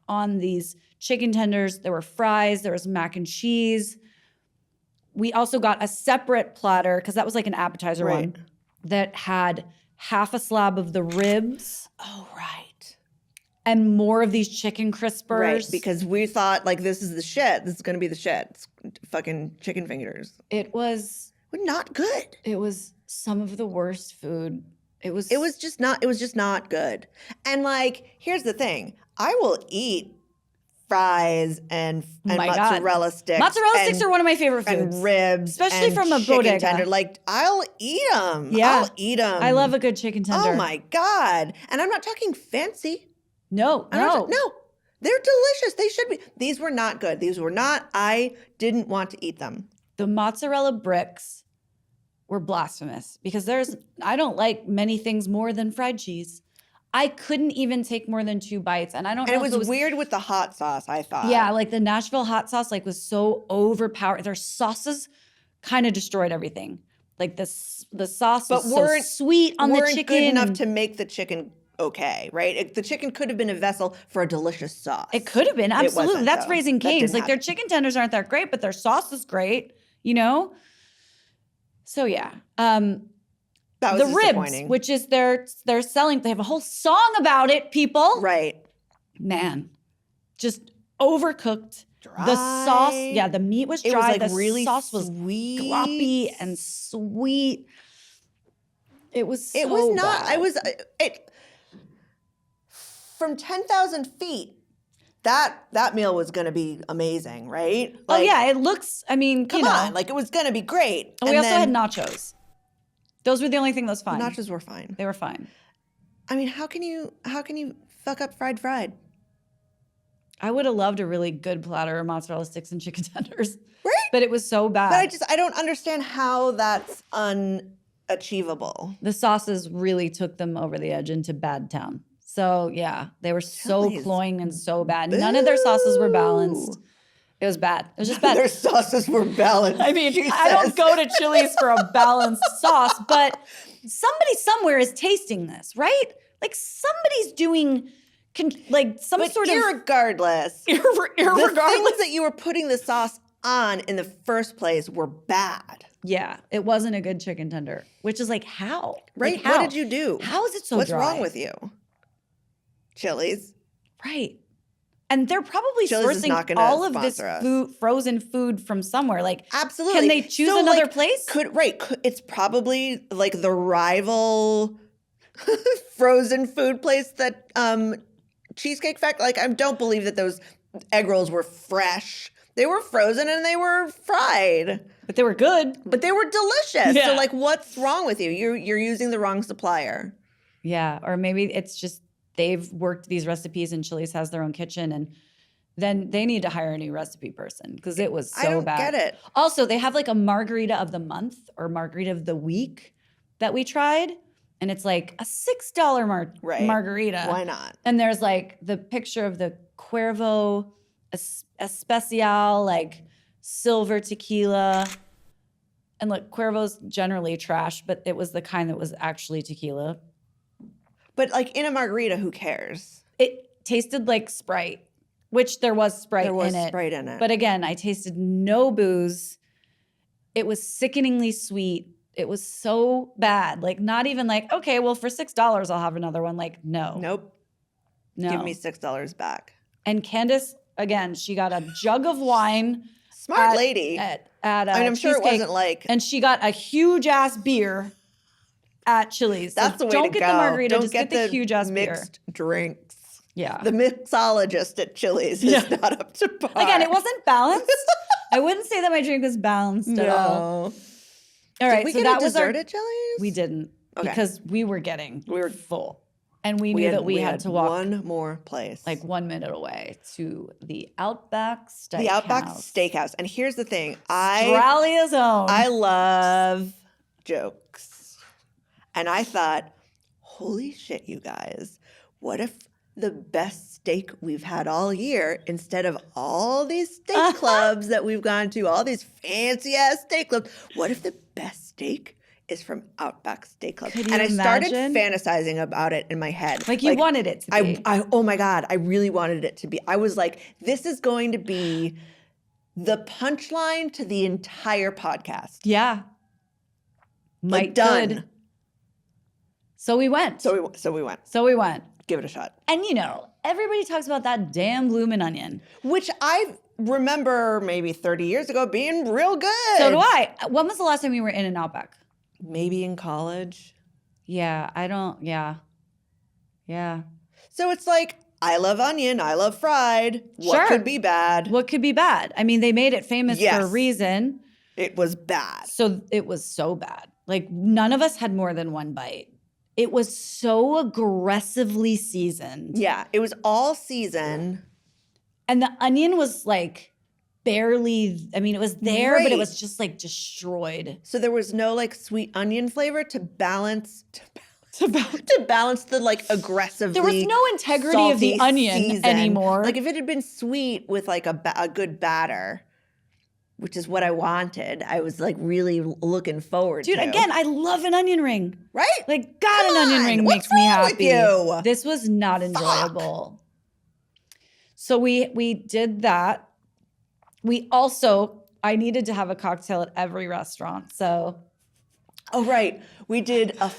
on these chicken tenders. There were fries. There was mac and cheese. We also got a separate platter because that was like an appetizer one that had half a slab of the ribs. Oh, right. And more of these chicken crispers. Right, because we thought, like, this is the shit. This is going to be the shit. It's fucking chicken fingers. It was not good. It was some of the worst food. It was just not good. And, like, here's the thing. I will eat fries and mozzarella sticks. Mozzarella sticks are one of my favorite foods. And ribs. Especially and from a chicken bodega. Tender. Like, I'll eat them. Yeah. I'll eat them. I love a good chicken tender. Oh, my God. And I'm not talking fancy. No. No. They're delicious. They should be. These were not good. I didn't want to eat them. The mozzarella bricks were blasphemous because I don't like many things more than fried cheese. I couldn't even take more than 2 bites. And I don't know if it was weird with the hot sauce, I thought. Yeah, like the Nashville hot sauce was so overpowered. Their sauces kind of destroyed everything. Like the sauce was so sweet on the chicken. Weren't good enough to make the chicken okay, right? The chicken could have been a vessel for a delicious sauce. It could have been, absolutely. That's Raising Cane's. Like their chicken tenders aren't that great, but their sauce is great, you know? So yeah. That was the ribs, which is they're selling, they have a whole song about it, people. Right. Man, just overcooked. Dry. The sauce, the meat was dry. It was like the really sauce was sweet. gloppy and sweet. It was so It was not, bad. From 10,000 feet, that meal was going to be amazing, right? Like, it looks, come on, like it was going to be great. And we also had nachos. Those were the only thing that was fine. The nachos were fine. They were fine. I mean, how can you fuck up fried? I would have loved a really good platter of mozzarella sticks and chicken tenders. Right? But it was so bad. But I don't understand how that's unachievable. The sauces really took them over the edge into bad town. So yeah, they were so cloying and so bad. None of their sauces were balanced. It was bad. It was just bad. Their sauces were balanced. I mean, I don't go to Chili's for a balanced sauce, but somebody somewhere is tasting this, right? Like somebody's doing some sort of irregardless. Irregardless. The things that you were putting the sauce on in the first place were bad. Yeah, it wasn't a good chicken tender, which is like how? Right? Like, how? What did you do? How is it so What's dry? wrong with you? Chili's. Right. And they're probably Chili's sourcing all of this frozen food from somewhere. Like, absolutely. Can they choose another place? It's probably like the rival frozen food place that Cheesecake Factory. Like, I don't believe that those egg rolls were fresh. They were frozen and they were fried. But they were good. But they were delicious. Yeah. So, like, what's wrong with you? You're using the wrong supplier. Yeah, or maybe it's just they've worked these recipes and Chili's has their own kitchen and then they need to hire a new recipe person because it was so bad. I don't get it. Also, they have like a margarita of the month or margarita of the week that we tried. And it's like a $6 margarita. Why not? And there's like the picture of the Cuervo Especial, like silver tequila. And look, Cuervo's generally trash, but it was the kind that was actually tequila. But like in a margarita, who cares? It tasted like Sprite, which there was Sprite in it. There was Sprite in it. But again, I tasted no booze. It was sickeningly sweet. It was so bad. Like not even like, okay, well for $6 I'll have another one. Like no. Nope. No. Give me $6 back. And Candace, again, she got a jug of wine. Smart lady. I'm sure it wasn't like. And she got a huge ass beer at Chili's. That's the way to go. Don't get the margarita, don't just get the huge ass beer. Mixed drinks. Yeah. The mixologist at Chili's is not up to par. Again, it wasn't balanced. I wouldn't say that my drink was balanced at all. All right, Did we so get that a was dessert at Chili's? We didn't because we were full. And we knew had, that we had to walk one more place. like 1 minute away to the Outback Steakhouse. The Outback Steakhouse. And here's the thing. Australia's own. I love jokes. And I thought, holy shit, you guys. What if the best steak we've had all year, instead of all these steak clubs that we've gone to, all these fancy-ass steak clubs, what if the best steak is from Outback Steakhouse? Could you and I started imagine? fantasizing about it in my head. Like you wanted it to be. Oh my God, I really wanted it to be. I was like, this is going to be the punchline to the entire podcast. Yeah. Like done. Could. So we went. So we went. Give it a shot. And everybody talks about that damn bloomin' onion. Which I remember maybe 30 years ago being real good. So do I. When was the last time you were in an Outback? Maybe in college. Yeah, Yeah. So it's like, I love onion, I love fried. What could be bad? What could be bad? I mean, they made it famous for a reason. It was bad. So it was so bad. Like, none of us had more than one bite. It was so aggressively seasoned. Yeah, it was all seasoned. And the onion was like barely, I mean, it was there, but it was just like destroyed. So there was no like sweet onion flavor to balance the like aggressively. There was no integrity of the onion anymore. Like if it had been sweet with like a good batter, which is what I wanted, I was like really looking forward to. Dude, again, I love an onion ring. Right? Like, God, an onion ring makes me happy. With you? This was not enjoyable. So we did that. We also, I needed to have a cocktail at every restaurant. So. Oh, right. We did a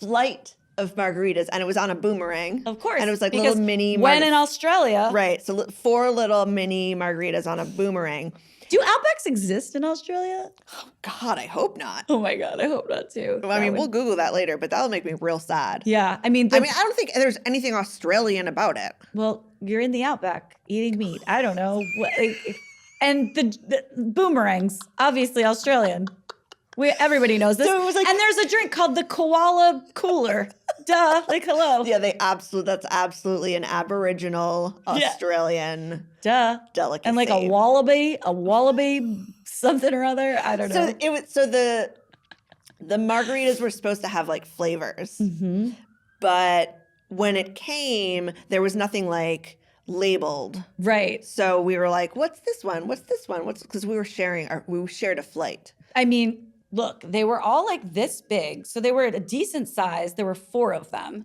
flight of margaritas, and it was on a boomerang. Of course. And it was like because little mini. When in Australia. Right. So 4 little mini margaritas on a boomerang. Do Outbacks exist in Australia? Oh, God, I hope not. Oh, my God. I hope not, too. I mean, we'll Google that later, but that'll make me real sad. Yeah. I mean, I don't think there's anything Australian about it. Well, you're in the Outback eating meat. I don't know. And the boomerangs, obviously Australian. Everybody knows this. So it was like, and there's a drink called the koala cooler. Duh. Like, hello. Yeah, that's absolutely an Aboriginal Australian delicacy. And like a wallaby something or other. I don't know. So the margaritas were supposed to have like flavors. Mm-hmm. But when it came, there was nothing like labeled. Right. So we were like, what's this one? What's this one? Because we shared a flight. I mean, look, they were all like this big. So they were at a decent size. There were 4 of them.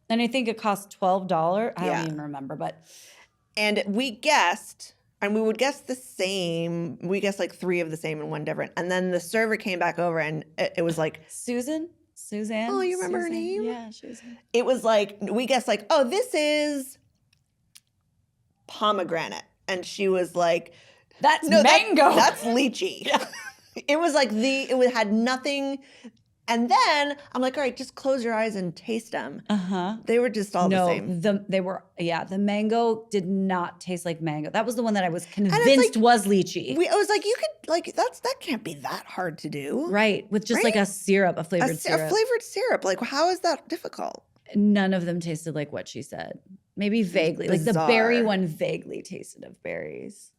And I think it cost $12. I don't even remember, but. And we guessed, and we would guess the same. We guessed like 3 of the same and 1 different. And then the server came back over and it was like. Suzanne? Oh, you remember her name? Yeah, Suzanne. It was like, we guessed like, oh, this is pomegranate. And she was like. That's mango. That's lychee. Yeah. It was like it had nothing. And then I'm like, all right, just close your eyes and taste them. Uh-huh. They were just all the same. The mango did not taste like mango. That was the one that I was convinced was lychee. I was like, you could, like, that can't be that hard to do. Right. With just like a syrup, a flavored syrup. A flavored syrup. Like, how is that difficult? None of them tasted like what she said. Maybe vaguely. Like the berry one vaguely tasted of berries.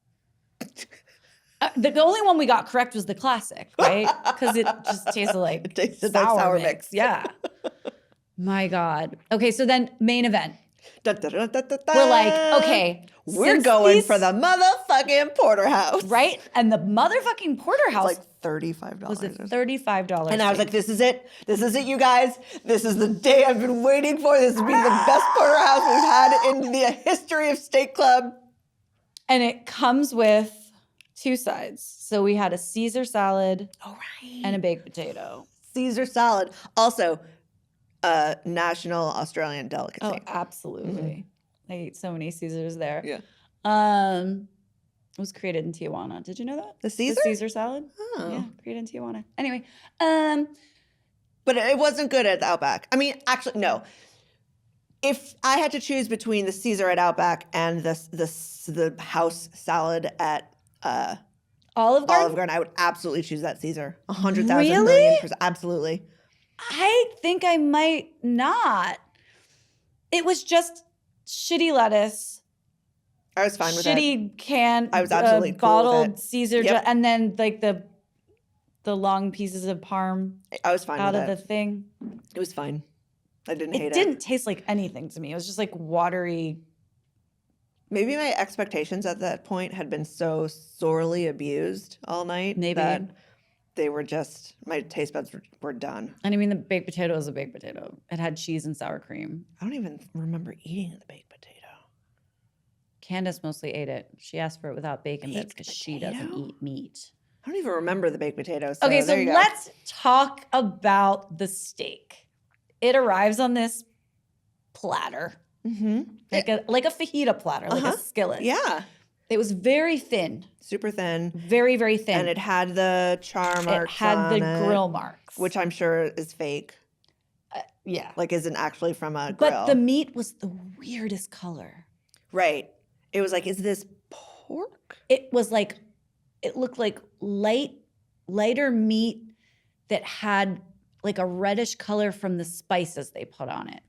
The only one we got correct was the classic, right? Because it just tasted like sour mix. Yeah. My God. Okay, so then main event. We're like, okay. We're going for the motherfucking porterhouse. Right? And the motherfucking porterhouse. It's like $35. Was it $35? And I was like, this is it. This is it, you guys. This is the day I've been waiting for. This will be the best porterhouse we've had in the history of Steak Club. And it comes with 2 sides. So we had a Caesar salad and a baked potato. Caesar salad. Also, a national Australian delicacy. Oh, absolutely. Mm-hmm. I ate so many Caesars there. Yeah. It was created in Tijuana. Did you know that? The Caesar? The Caesar salad. Oh. Yeah, created in Tijuana. Anyway. But it wasn't good at the Outback. I mean, actually, no. If I had to choose between the Caesar at Outback and the house salad at Olive Garden, I would absolutely choose that Caesar. 100,000 really? million%. Absolutely. I think I might not. It was just shitty lettuce. I was fine with that. Shitty canned, I was absolutely cool bottled with it. Caesar, and then like the long pieces of parm. I was fine out with of the thing. It was fine. I didn't hate it. It didn't taste like anything to me. It was just like watery. Maybe my expectations at that point had been so sorely abused all night that they were just, my taste buds were done. And I mean, the baked potato was a baked potato. It had cheese and sour cream. I don't even remember eating the baked potato. Candace mostly ate it. She asked for it without bacon bits because she doesn't eat meat. I don't even remember the baked potato. So okay, so let's talk about the steak. It arrives on this platter, Mm-hmm. like a fajita platter, like a skillet. Yeah. It was very thin, Super thin. very, very thin. And it had the char marks It had the grill marks. which I'm sure is fake. Yeah. Like isn't actually from a grill. But the meat was the weirdest color. Right. It was like, is this pork? It was like, it looked like lighter meat that had like a reddish color from the spices they put on it.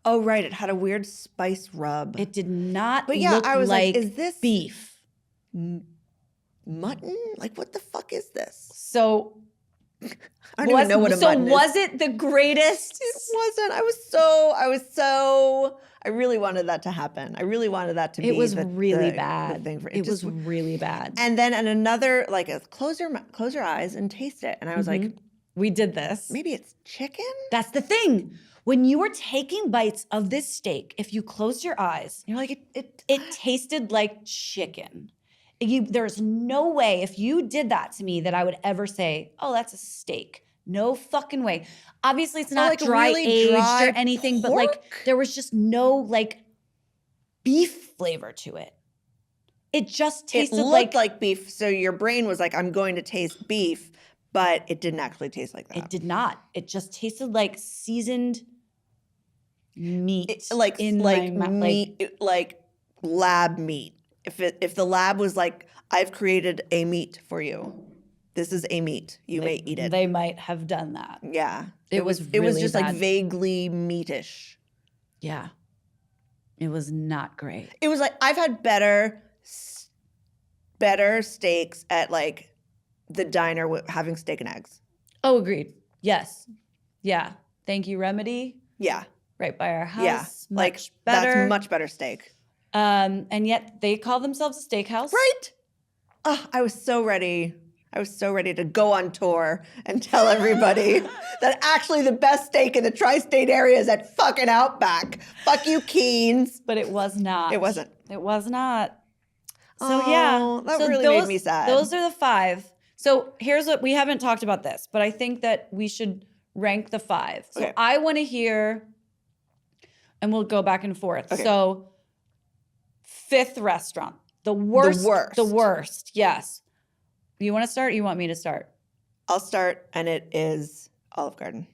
Oh, right. It had a weird spice rub. It did not But yeah, look I was like, like is this beef. mutton? Like, what the fuck is this? So I don't even know what a mutton is. So was it the greatest? It wasn't. I really wanted that to happen. I really wanted that to be. It was the really the bad. thing for It was really bad. And then at another, like, close your eyes and taste it. And I was like, we did this. maybe it's chicken. That's the thing. When you were taking bites of this steak, if you closed your eyes, You're like, it tasted like chicken. There's no way, if you did that to me, that I would ever say, oh, that's a steak. No fucking way. Obviously, it's not like dry really aged dry or anything, but like pork? there was just no like beef flavor to it. It just it tasted looked like beef. So your brain was like, I'm going to taste beef, but it didn't actually taste like that. it did not. It just tasted like seasoned meat. Like in like my mouth. meat, like lab meat. If the lab was like, I've created a meat for you. This is a meat. You may eat it. They might have done that. Yeah. It was It was really just like bad. vaguely meatish. Yeah. It was not great. It was like, I've had better steaks at like the diner having steak and eggs. Oh, agreed. Yes. Yeah. Thank you, Remedy. Yeah. Right by our house. Yeah. Like Much better. that's much better steak. And yet they call themselves a steakhouse. Right? Oh, I was so ready. I was so ready to go on tour and tell everybody that actually the best steak in the tri-state area is at fucking Outback. Fuck you, Keens. But it was not. It wasn't. It was not. So Oh, yeah. that So really made me sad. Those are the 5. So here's what, we haven't talked about this, but I think that we should rank the 5. So Okay. I want to hear, and we'll go back and forth. Okay. So 5th restaurant. The worst. The worst. Yes. You want to start? Or you want me to start? I'll start, and it is Olive Garden.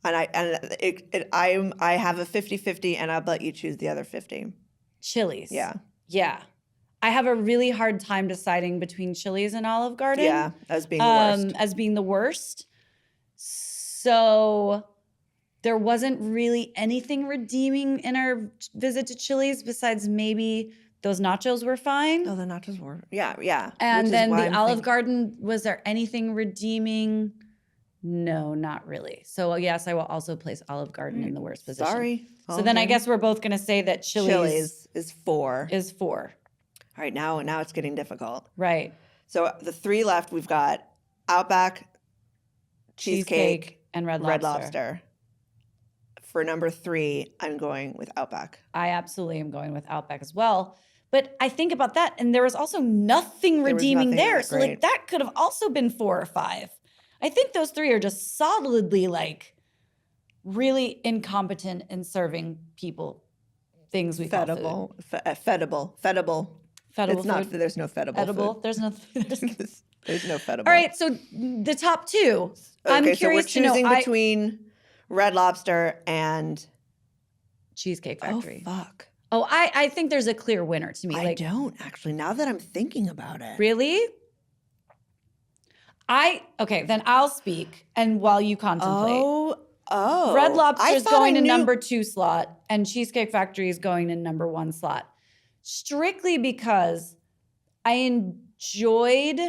And I have a 50-50, and I'll let you choose the other 50. Chili's. Yeah. Yeah. I have a really hard time deciding between Chili's and Olive Garden. Yeah, as being the worst. As being the worst. So there wasn't really anything redeeming in our visit to Chili's besides maybe those nachos were fine. Oh, the nachos were. Yeah, yeah. And Which is then why the I'm Olive thinking- Garden, was there anything redeeming? No, not really. So yes, I will also place Olive Garden in the worst position. Sorry. So then I guess we're both going to say that Chili's is 4. is 4. All right, now it's getting difficult. Right. So the 3 left, we've got Outback, Cheesecake, and Red Red Lobster. Lobster. For number 3, I'm going with Outback. I absolutely am going with Outback as well. But I think about that, and there was also nothing There was redeeming nothing there. that So like great. that could have also been 4 or 5. I think those 3 are just solidly like really incompetent in serving people things we call food. Fettable. Fettable It's not. food. There's no fettable. Edible. Food. There's no. There's no fettable. All right. So the top 2. I'm Okay, curious so we're choosing to know. between Red Lobster and Cheesecake Factory. Oh fuck! Oh, I think there's a clear winner to me. I Like, don't actually. Now that I'm thinking about it, really? Okay, then I'll speak, and while you contemplate. Oh, Red Lobster I is thought going I to knew- number 2 slot, and Cheesecake Factory is going to number 1 slot. Strictly because I enjoyed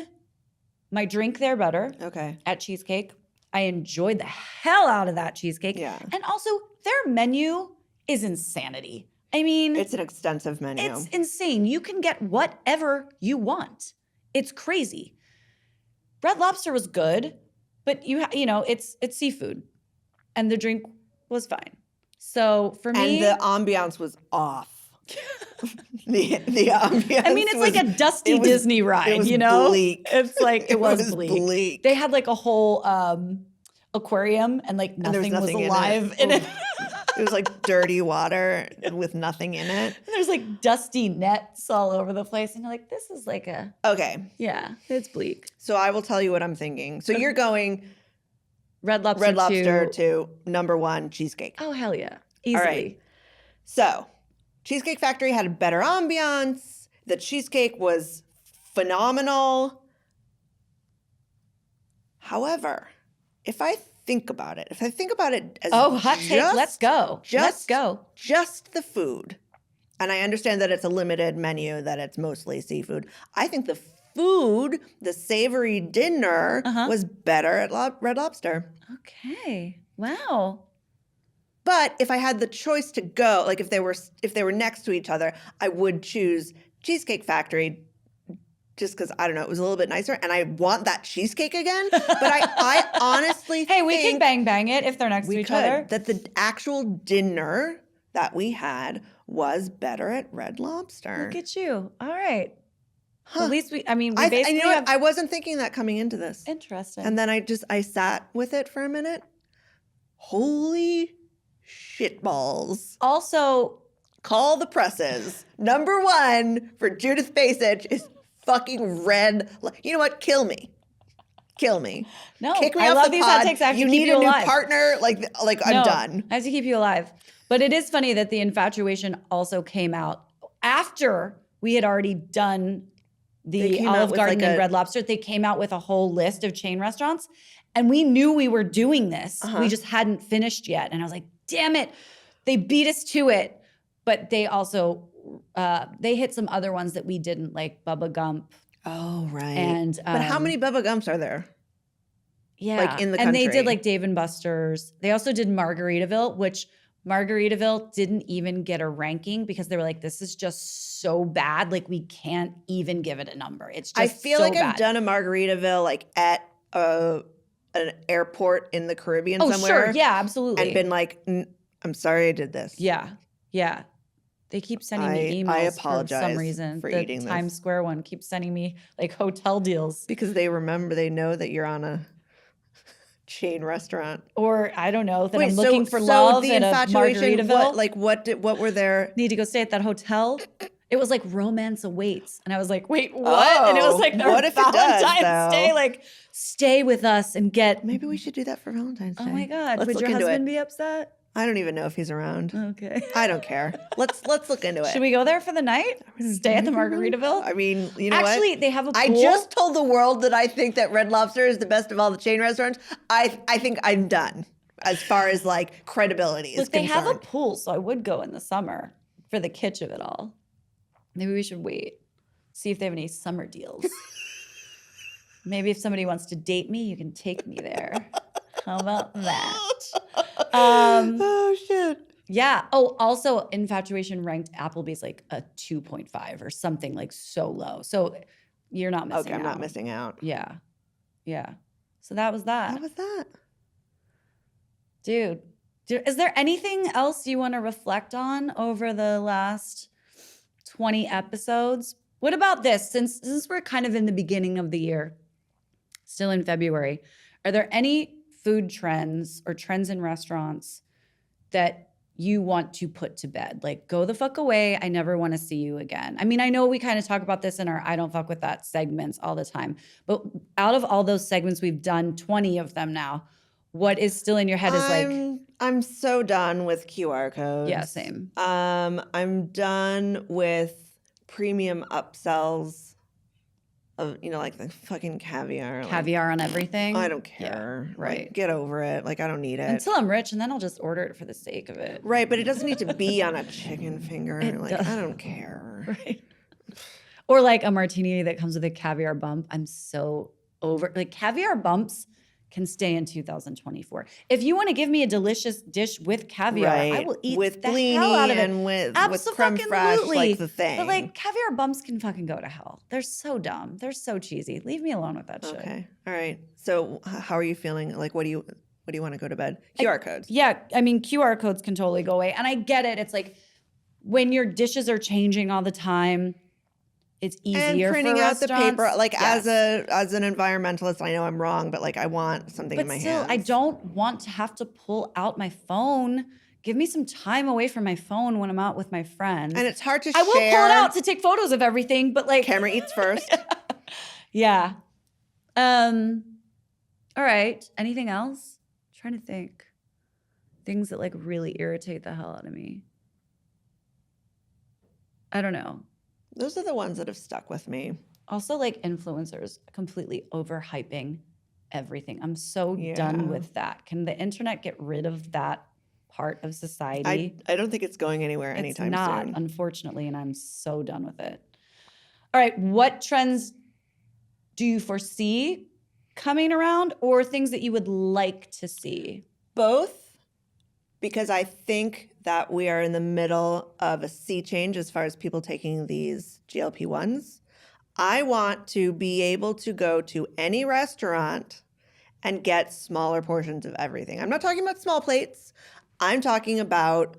my drink there better Okay. at Cheesecake. I enjoyed the hell out of that cheesecake. Yeah. And also, their menu is insanity. I mean, It's an extensive menu. it's insane. You can get whatever you want. It's crazy. Red Lobster was good, but you know, it's seafood, and the drink was fine. So for me, and the ambiance was off. The ambiance. I mean, it's like a dusty Disney ride, it was you know? bleak. It's like, it was bleak. bleak. They had like a whole aquarium and like And there nothing was in it. alive in it. It was like dirty water with nothing in it. And there's like dusty nets all over the place. And you're like, this is like a, Okay. yeah, it's bleak. So I will tell you what I'm thinking. So you're going Red Lobster, Red Lobster to number 1, Cheesecake. Oh, hell yeah. Easily. All right. So Cheesecake Factory had a better ambiance. The cheesecake was phenomenal. However, if I think about it as hot take. Let's go. Let's go. Just the food. And I understand that it's a limited menu, that it's mostly seafood. I think the food, the savory dinner, was better at Red Lobster. Okay. Wow. But if I had the choice to go, like if they were next to each other, I would choose Cheesecake Factory just because, I don't know, it was a little bit nicer and I want that cheesecake again. But I honestly Hey, we can bang it if they're next to each other. That the actual dinner that we had was better at Red Lobster. Look at you. All right. Huh. At least we you know what? I wasn't thinking that coming into this. Interesting. And then I sat with it for a minute. Holy shitballs. Also, call the presses. Number 1 for Judith Basich is fucking Red. You know what? Kill me. No, Kick me I off love the these pod. hot takes. I have You to keep need you a new alive. partner. Like I'm done. I have to keep you alive. But it is funny that the infatuation also came out after we had already done the Olive Garden and Red Lobster. They came out with a whole list of chain restaurants. And we knew we were doing this. We just hadn't finished yet. And I was like, damn it. They beat us to it. But they also, they hit some other ones that we didn't, like Bubba Gump. Oh, right. And but how many Bubba Gumps are there? Yeah. Like in the and country? they did like Dave & Buster's. They also did Margaritaville, which Margaritaville didn't even get a ranking because they were like, this is just so bad. Like we can't even give it a number. It's just I feel so like bad. I've done a Margaritaville like at an airport in the Caribbean somewhere. Sure. Yeah, absolutely. And been like, I'm sorry I did this. Yeah. Yeah. They keep sending me emails I apologize for some reason. for the eating this. Times Square one keeps sending me like hotel deals. Because they know that you're on a chain restaurant. Or I don't know, that Wait, I'm looking for so love the at a infatuation, Margaritaville. what were their... Need to go stay at that hotel. It was like romance awaits. And I was like, wait, what? And it was like what if it does, Valentine's though? Day, like stay with us and get. Maybe we should do that for Valentine's Day. Oh my God. Let's Would look your into husband it. be upset? I don't even know if he's around. Okay. I don't care. Let's look into it. Should we go there for the night? Stay at the Margaritaville? I mean, you know Actually, what? they have a pool. I just told the world that I think that Red Lobster is the best of all the chain restaurants. I think I'm done as far as like credibility is Look, they concerned. have a pool, so I would go in the summer for the kitsch of it all. Maybe we should wait, see if they have any summer deals. Maybe if somebody wants to date me, you can take me there. How about that? Oh shit. Yeah. Oh, also, infatuation ranked Applebee's like a 2.5 or something like so low. So you're not missing out. Okay, I'm not missing out. Yeah. Yeah. So that was that. How was that? Dude, is there anything else you want to reflect on over the last 20 episodes? What about this? Since we're kind of in the beginning of the year, still in February, are there any food trends or trends in restaurants that you want to put to bed? Like, go the fuck away. I never want to see you again. I mean, I know we kind of talk about this in our I don't fuck with that segments all the time, but out of all those segments, we've done 20 of them now. What is still in your head is I'm so done with QR codes. Yeah, same. I'm done with premium upsells of, like the fucking caviar. Caviar on everything. I don't care. Yeah, right. Like, get over it. Like, I don't need it. Until I'm rich, and then I'll just order it for the sake of it. Right, but it doesn't need to be on a chicken finger. It Like, does. I don't care. Right. Or like a martini that comes with a caviar bump. I'm so over. Like, caviar bumps can stay in 2024. If you want to give me a delicious dish with caviar, I will eat with the blini hell out of it. and with creme fraiche, like the thing. But like caviar bumps can fucking go to hell. They're so dumb. They're so cheesy. Leave me alone with that shit. Okay. All right. So how are you feeling? Like, what do you want to go to bed? QR codes. Yeah, I mean, QR codes can totally go away. And I get it. It's like when your dishes are changing all the time, it's easier and printing for out the paper. restaurants. Like Yes. as an environmentalist, I know I'm wrong, but like I want something in But my still, hands. I don't want to have to pull out my phone. Give me some time away from my phone when I'm out with my friends. And it's hard to I will share. pull it out to take photos of everything, but like Camera eats first. yeah. All right. Anything else? I'm trying to think. Things that like really irritate the hell out of me. I don't know. Those are the ones that have stuck with me. Also, like influencers completely overhyping everything. I'm so Yeah. done with that. Can the internet get rid of that part of society? I don't think it's going anywhere anytime it's not, soon. unfortunately, and I'm so done with it. All right, what trends do you foresee coming around, or things that you would like to see? Both, because I think that we are in the middle of a sea change as far as people taking these GLP-1s. I want to be able to go to any restaurant and get smaller portions of everything. I'm not talking about small plates. I'm talking about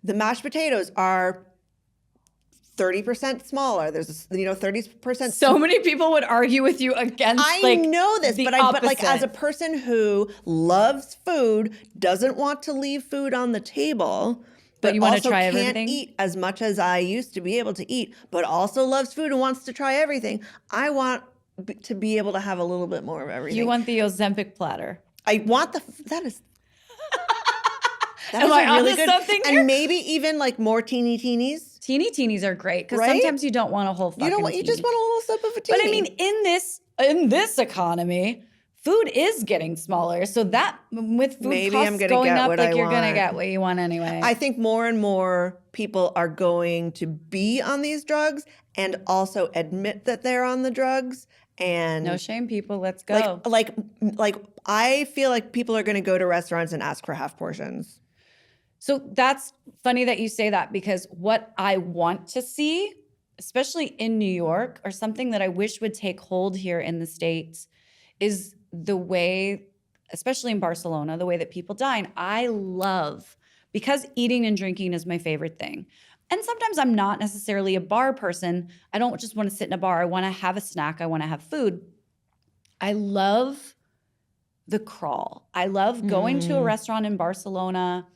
the mashed potatoes are 30% smaller. There's 30%. So many people would argue with you against. I know this, but like as a opposite. person who loves food, doesn't want to leave food on the table, but you wanna also try can't everything? eat as much as I used to be able to eat, but also loves food and wants to try everything. I want to be able to have a little bit more of everything. You want the Ozempic platter. I want that is Am a I really onto good, something and here? maybe even like more teenies. Teenies are great because Right? sometimes you don't want a whole fucking You don't want. You just teeny. want a little sip of a teeny. But I mean, in this economy, food is getting smaller. So that with food Maybe costs I'm gonna going get up, what like I you're gonna want. get what you want anyway. I think more and more people are going to be on these drugs and also admit that they're on the drugs. And no shame, people. Let's go. like I feel like people are going to go to restaurants and ask for half portions. So that's funny that you say that, because what I want to see, especially in New York, or something that I wish would take hold here in the States, is the way, especially in Barcelona, the way that people dine. I love, because eating and drinking is my favorite thing. And sometimes I'm not necessarily a bar person. I don't just want to sit in a bar. I want to have a snack. I want to have food. I love the crawl. I love going to a restaurant in Barcelona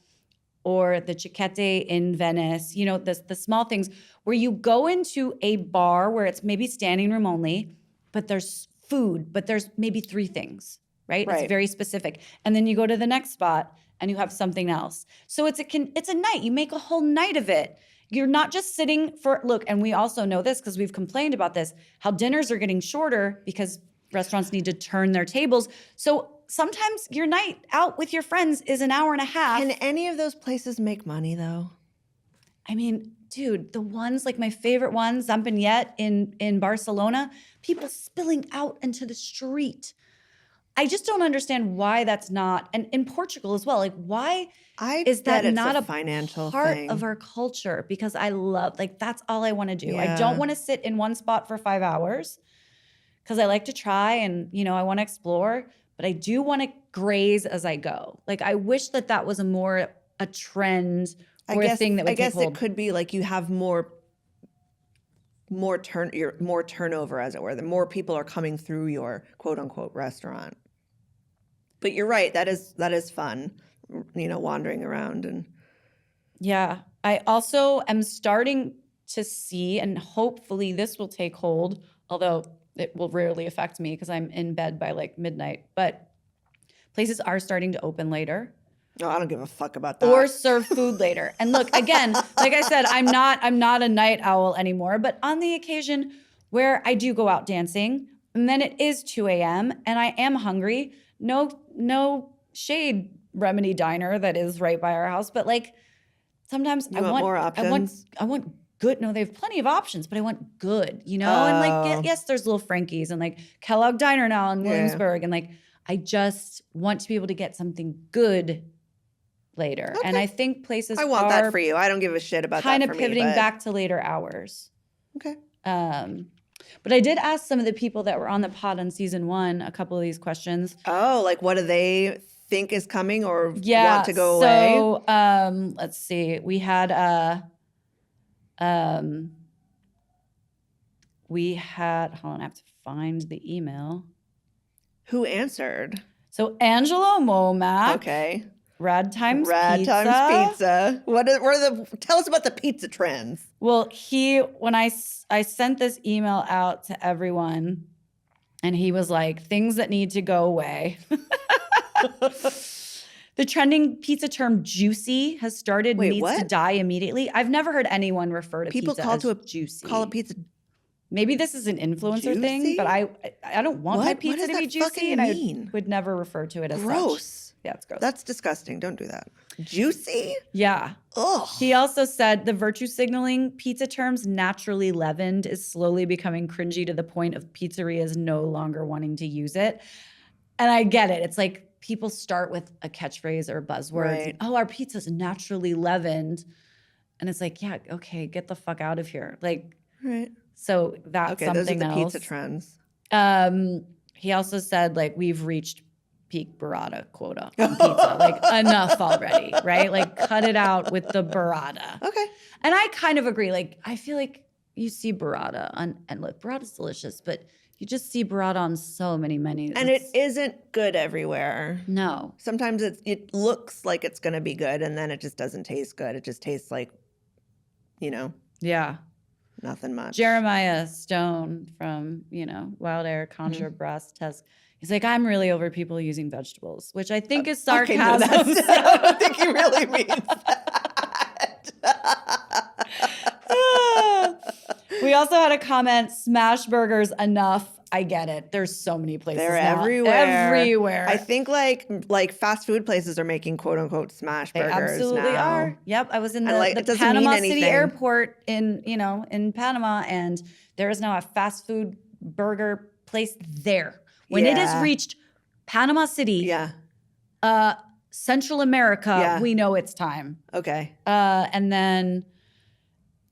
or the Chiquete in Venice, the small things where you go into a bar where it's maybe standing room only, but there's food, but there's maybe 3 things, right? It's very specific. And then you go to the next spot and you have something else. So it's a night. You make a whole night of it. You're not just sitting look, and we also know this because we've complained about this, how dinners are getting shorter because restaurants need to turn their tables. So sometimes your night out with your friends is an hour and a half. Can any of those places make money though? I mean, dude, the ones, like my favorite one, Zampenyet in Barcelona, people spilling out into the street. I just don't understand why that's not, and in Portugal as well, like why is that bet it's not a a financial part thing. of our culture? Because I love, like that's all I want to do. I Yeah. don't want to sit in one spot for 5 hours because I like to try and, I want to explore, but I do want to graze as I go. Like I wish that was a trend or a thing that would take hold. It could be like you have more turnover, as it were. The more people are coming through your quote unquote restaurant. But you're right. That is fun, wandering around and. Yeah. I also am starting to see, and hopefully this will take hold, although it will rarely affect me because I'm in bed by like midnight, but places are starting to open later. No, I don't give a fuck about that. Or serve food later. And look, again, like I said, I'm not a night owl anymore, but on the occasion where I do go out dancing and then it is 2 a.m. and I am hungry, no shade, Remedy Diner that is right by our house, but like sometimes I want more options. I want good. No, they have plenty of options, but I want good, and like yes, there's little Frankie's and like Kellogg Diner now in Williamsburg, and like I just want to be able to get something good later. Okay. And I think places I want are that for you. I don't give a shit about kind that of for me, pivoting but- back to later hours. Okay. But I did ask some of the people that were on the pod on season 1 a couple of these questions. Oh, like what do they think is coming or Yeah, want to go away? So let's see. We had We had, hold on, I have to find the email. Who answered? So Angelo Momac. Okay. Rad Times Rad Pizza. Times Pizza. Tell us about the pizza trends. Well, when I sent this email out to everyone, and he was like, things that need to go away. The trending pizza term juicy has started and needs to die immediately. I've never heard anyone refer to pizza as juicy. Call a pizza Maybe this is an influencer thing, but I don't want my pizza to be juicy, and I would never refer to it as gross. Such. Yeah, it's gross. That's disgusting. Don't do that. Juicy? Yeah. Ugh. He also said the virtue signaling pizza terms naturally leavened is slowly becoming cringy to the point of pizzerias no longer wanting to use it. And I get it. It's like people start with a catchphrase or a buzzword. Right. Oh, our pizza's naturally leavened. And it's like, yeah, okay, get the fuck out of here. Like, right. So that's something those are the else. pizza trends. He also said, like, we've reached peak burrata quota on pizza. Like, enough already, right? Like, cut it out with the burrata. Okay. And I kind of agree. Like, I feel like you see burrata and look, burrata's delicious, but you just see burrata on so many menus. And it isn't good everywhere. No. Sometimes it looks like it's going to be good, and then it just doesn't taste good. It just tastes like, Yeah. Nothing much. Jeremiah Stone from, Wild Air Contra Brass Test. He's like, I'm really over people using vegetables, which I think is sarcasm. Okay, no, I don't think he really means that. We also had a comment, smash burgers enough. I get it. There's so many places They're now. everywhere. I think like fast food places are making quote unquote smash burgers. They absolutely now. are. Yep. I was in the it doesn't Panama mean City anything. airport in Panama, and there is now a fast food burger place there. When it has reached Panama City, Central America, we know it's time. Okay. And then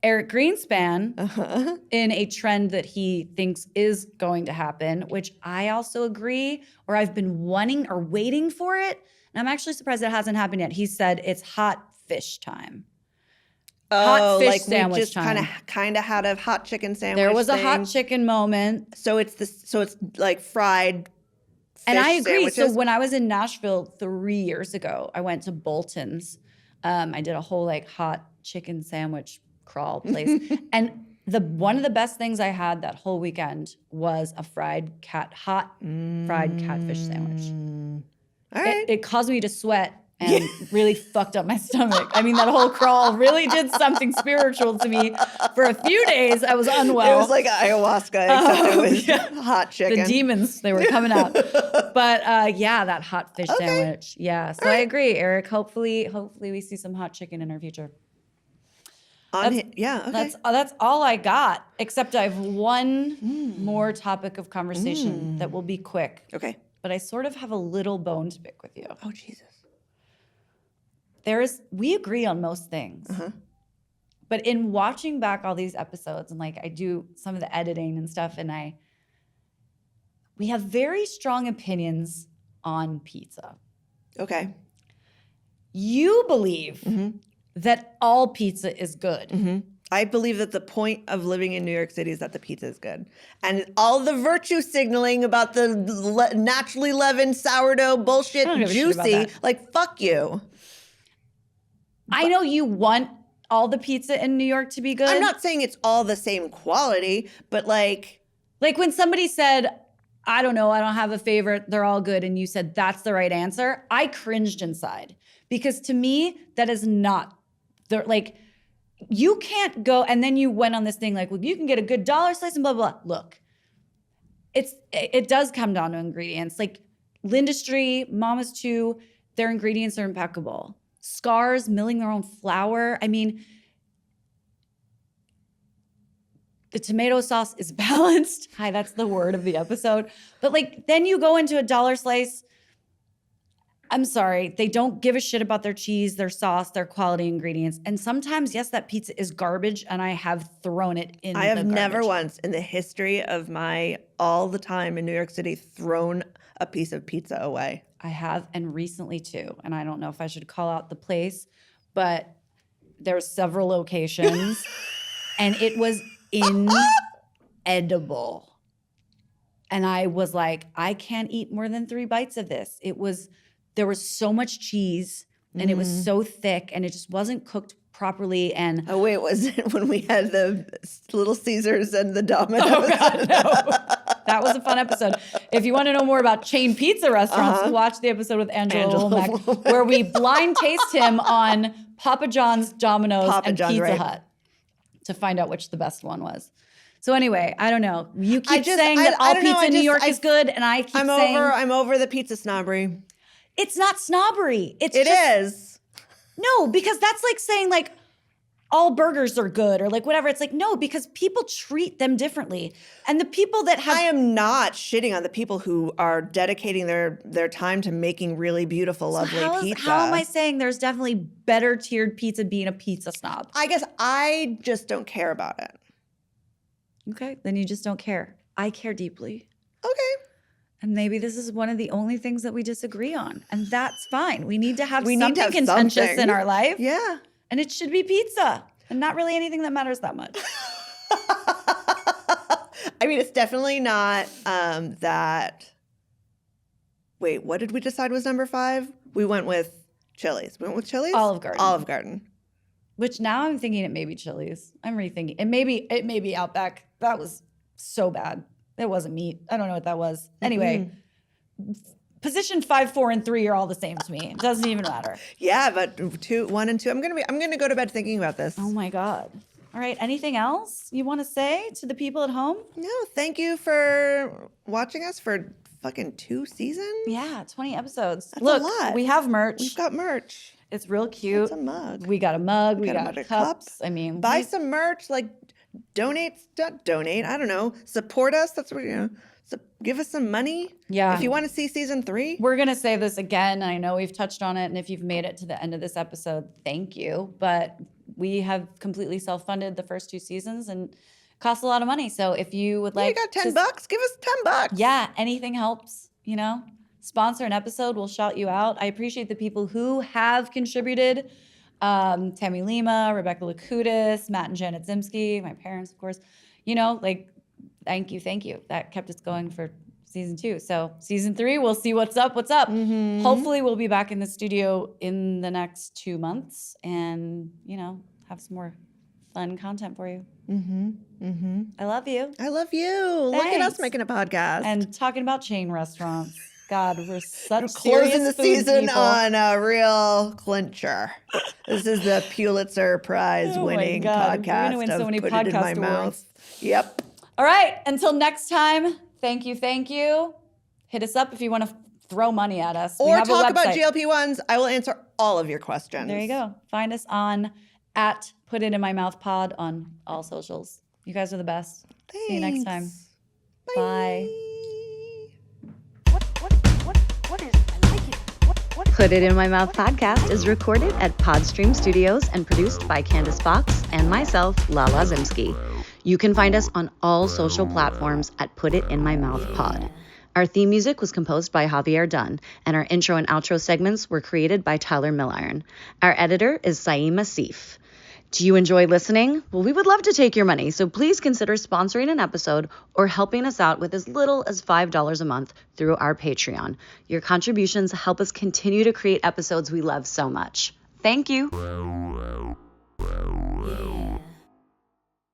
Eric Greenspan in a trend that he thinks is going to happen, which I also agree, or I've been wanting or waiting for it. And I'm actually surprised it hasn't happened yet. He said it's hot fish time. Hot fish sandwich we just time. kind of had a hot chicken sandwich. There was thing. a hot chicken moment. So it's like fried fish and I agree. sandwiches. So when I was in Nashville 3 years ago, I went to Bolton's. I did a whole like hot chicken sandwich crawl place. And one of the best things I had that whole weekend was a fried catfish sandwich. All right. It caused me to sweat and really fucked up my stomach. I mean, that whole crawl really did something spiritual to me. For a few days, I was unwell. It was like ayahuasca, except it was hot chicken. The demons, they were coming out. But that hot fish sandwich. Yeah, so I agree, Eric. Hopefully we see some hot chicken in our future. That's all I got, except I have one more topic of conversation that will be quick. Okay. But I sort of have a little bone to pick with you. Oh, Jesus. We agree on most things. But in watching back all these episodes, and like I do some of the editing and stuff, and we have very strong opinions on pizza. Okay. You believe that all pizza is good. I believe that the point of living in New York City is that the pizza is good. And all the virtue signaling about the naturally leavened sourdough bullshit juicy, like, fuck you. I know you want all the pizza in New York to be good. I'm not saying it's all the same quality, but like when somebody said, I don't know, I don't have a favorite, they're all good, and you said that's the right answer, I cringed inside. Because to me, that is not you can't go, and then you went on this thing like, well, you can get a good dollar slice and blah, blah, blah. Look, it does come down to ingredients. Like Lindustry, Mama's Chew, their ingredients are impeccable. Scars, milling their own flour. I mean, the tomato sauce is balanced. Hi, that's the word of the episode. But like, then you go into a dollar slice. I'm sorry, they don't give a shit about their cheese, their sauce, their quality ingredients. And sometimes, yes, that pizza is garbage, and I have thrown it in the garbage. I have never once in the history of my all the time in New York City thrown a piece of pizza away. I have, and recently too. And I don't know if I should call out the place, but there's several locations and it was inedible. And I was like, I can't eat more than 3 bites of this. There was so much cheese and it was so thick and it just wasn't cooked properly. And oh wait, was it when we had the Little Caesars and the Domino's? oh God, no. That was a fun episode. If you want to know more about chain pizza restaurants, watch the episode with Angela Womack, where we blind taste him on Papa John's, Domino's, and Pizza Hut to find out which the best one was. So anyway, I don't know. You keep saying that all pizza in New York is good, and I keep saying I'm over the pizza snobbery. It's not snobbery. It is. No, because that's like saying like all burgers are good or like whatever. It's like, no, because people treat them differently. And the people that have— I am not shitting on the people who are dedicating their time to making really beautiful, lovely pizza. How am I saying there's definitely better tiered pizza being a pizza snob? I guess I just don't care about it. Okay, then you just don't care. I care deeply. Okay. And maybe this is one of the only things that we disagree on. And that's fine. We need to have something contentious in our life. Yeah. And it should be pizza and not really anything that matters that much. I mean, it's definitely not that. Wait, what did we decide was number 5? We went with Chili's. We went with Chili's? Olive Garden. Olive Garden. Which now I'm thinking it may be Chili's. I'm rethinking. It may be Outback. That was so bad. It wasn't meat. I don't know what that was. Anyway, position 5, 4, and 3 are all the same to me. It doesn't even matter. Yeah, but 1 and 2. I'm gonna go to bed thinking about this. Oh my God. All right. Anything else you want to say to the people at home? No, thank you for watching us for fucking 2 seasons. Yeah, 20 episodes. That's Look, a lot. we have merch. We've got merch. It's real cute. It's a mug. We got a mug. We got a cups. cup. I mean, buy some merch. Like, donate. I don't know. Support us. That's what So give us some money. Yeah. If you want to see season 3. We're going to say this again. I know we've touched on it. And if you've made it to the end of this episode, thank you. But we have completely self-funded the first 2 seasons and it costs a lot of money. So if you would like— you got $10? Give us $10. Yeah, anything helps, Sponsor an episode, we'll shout you out. I appreciate the people who have contributed. Tammy Lima, Rebecca Lakutis, Matt and Janet Zimsky, my parents, of course. Thank you. That kept us going for season 2. So season 3, we'll see what's up. Mm-hmm. Hopefully we'll be back in the studio in the next 2 months and, have some more fun content for you. Mm-hmm. Mm-hmm. I love you. I love you. Look at us Thanks. making a podcast. And talking about chain restaurants. God, we're such closing the serious food season people. on a real clincher. This is the Pulitzer Prize winning God. podcast. We're gonna win so many Put It in My podcast Mouth. awards. Yep. All right. Until next time, thank you. Hit us up if you want to throw money at us. We Or have a talk about website. GLP-1s. I will answer all of your questions. There you go. Find us on @PutItInMyMouthPod on all socials. You guys are the best. Thanks. See you next time. Bye. Bye. What is, I like it. What Put It In My Mouth podcast is recorded at Podstream Studios and produced by Candace Fox and myself, Lala Zimsky. You can find us on all social platforms at Put It In My Mouth Pod. Our theme music was composed by Javier Dunn, and our intro and outro segments were created by Tyler Milliron. Our editor is Saeem Asif. Do you enjoy listening? Well, we would love to take your money, so please consider sponsoring an episode or helping us out with as little as $5 a month through our Patreon. Your contributions help us continue to create episodes we love so much. Thank you. Yeah.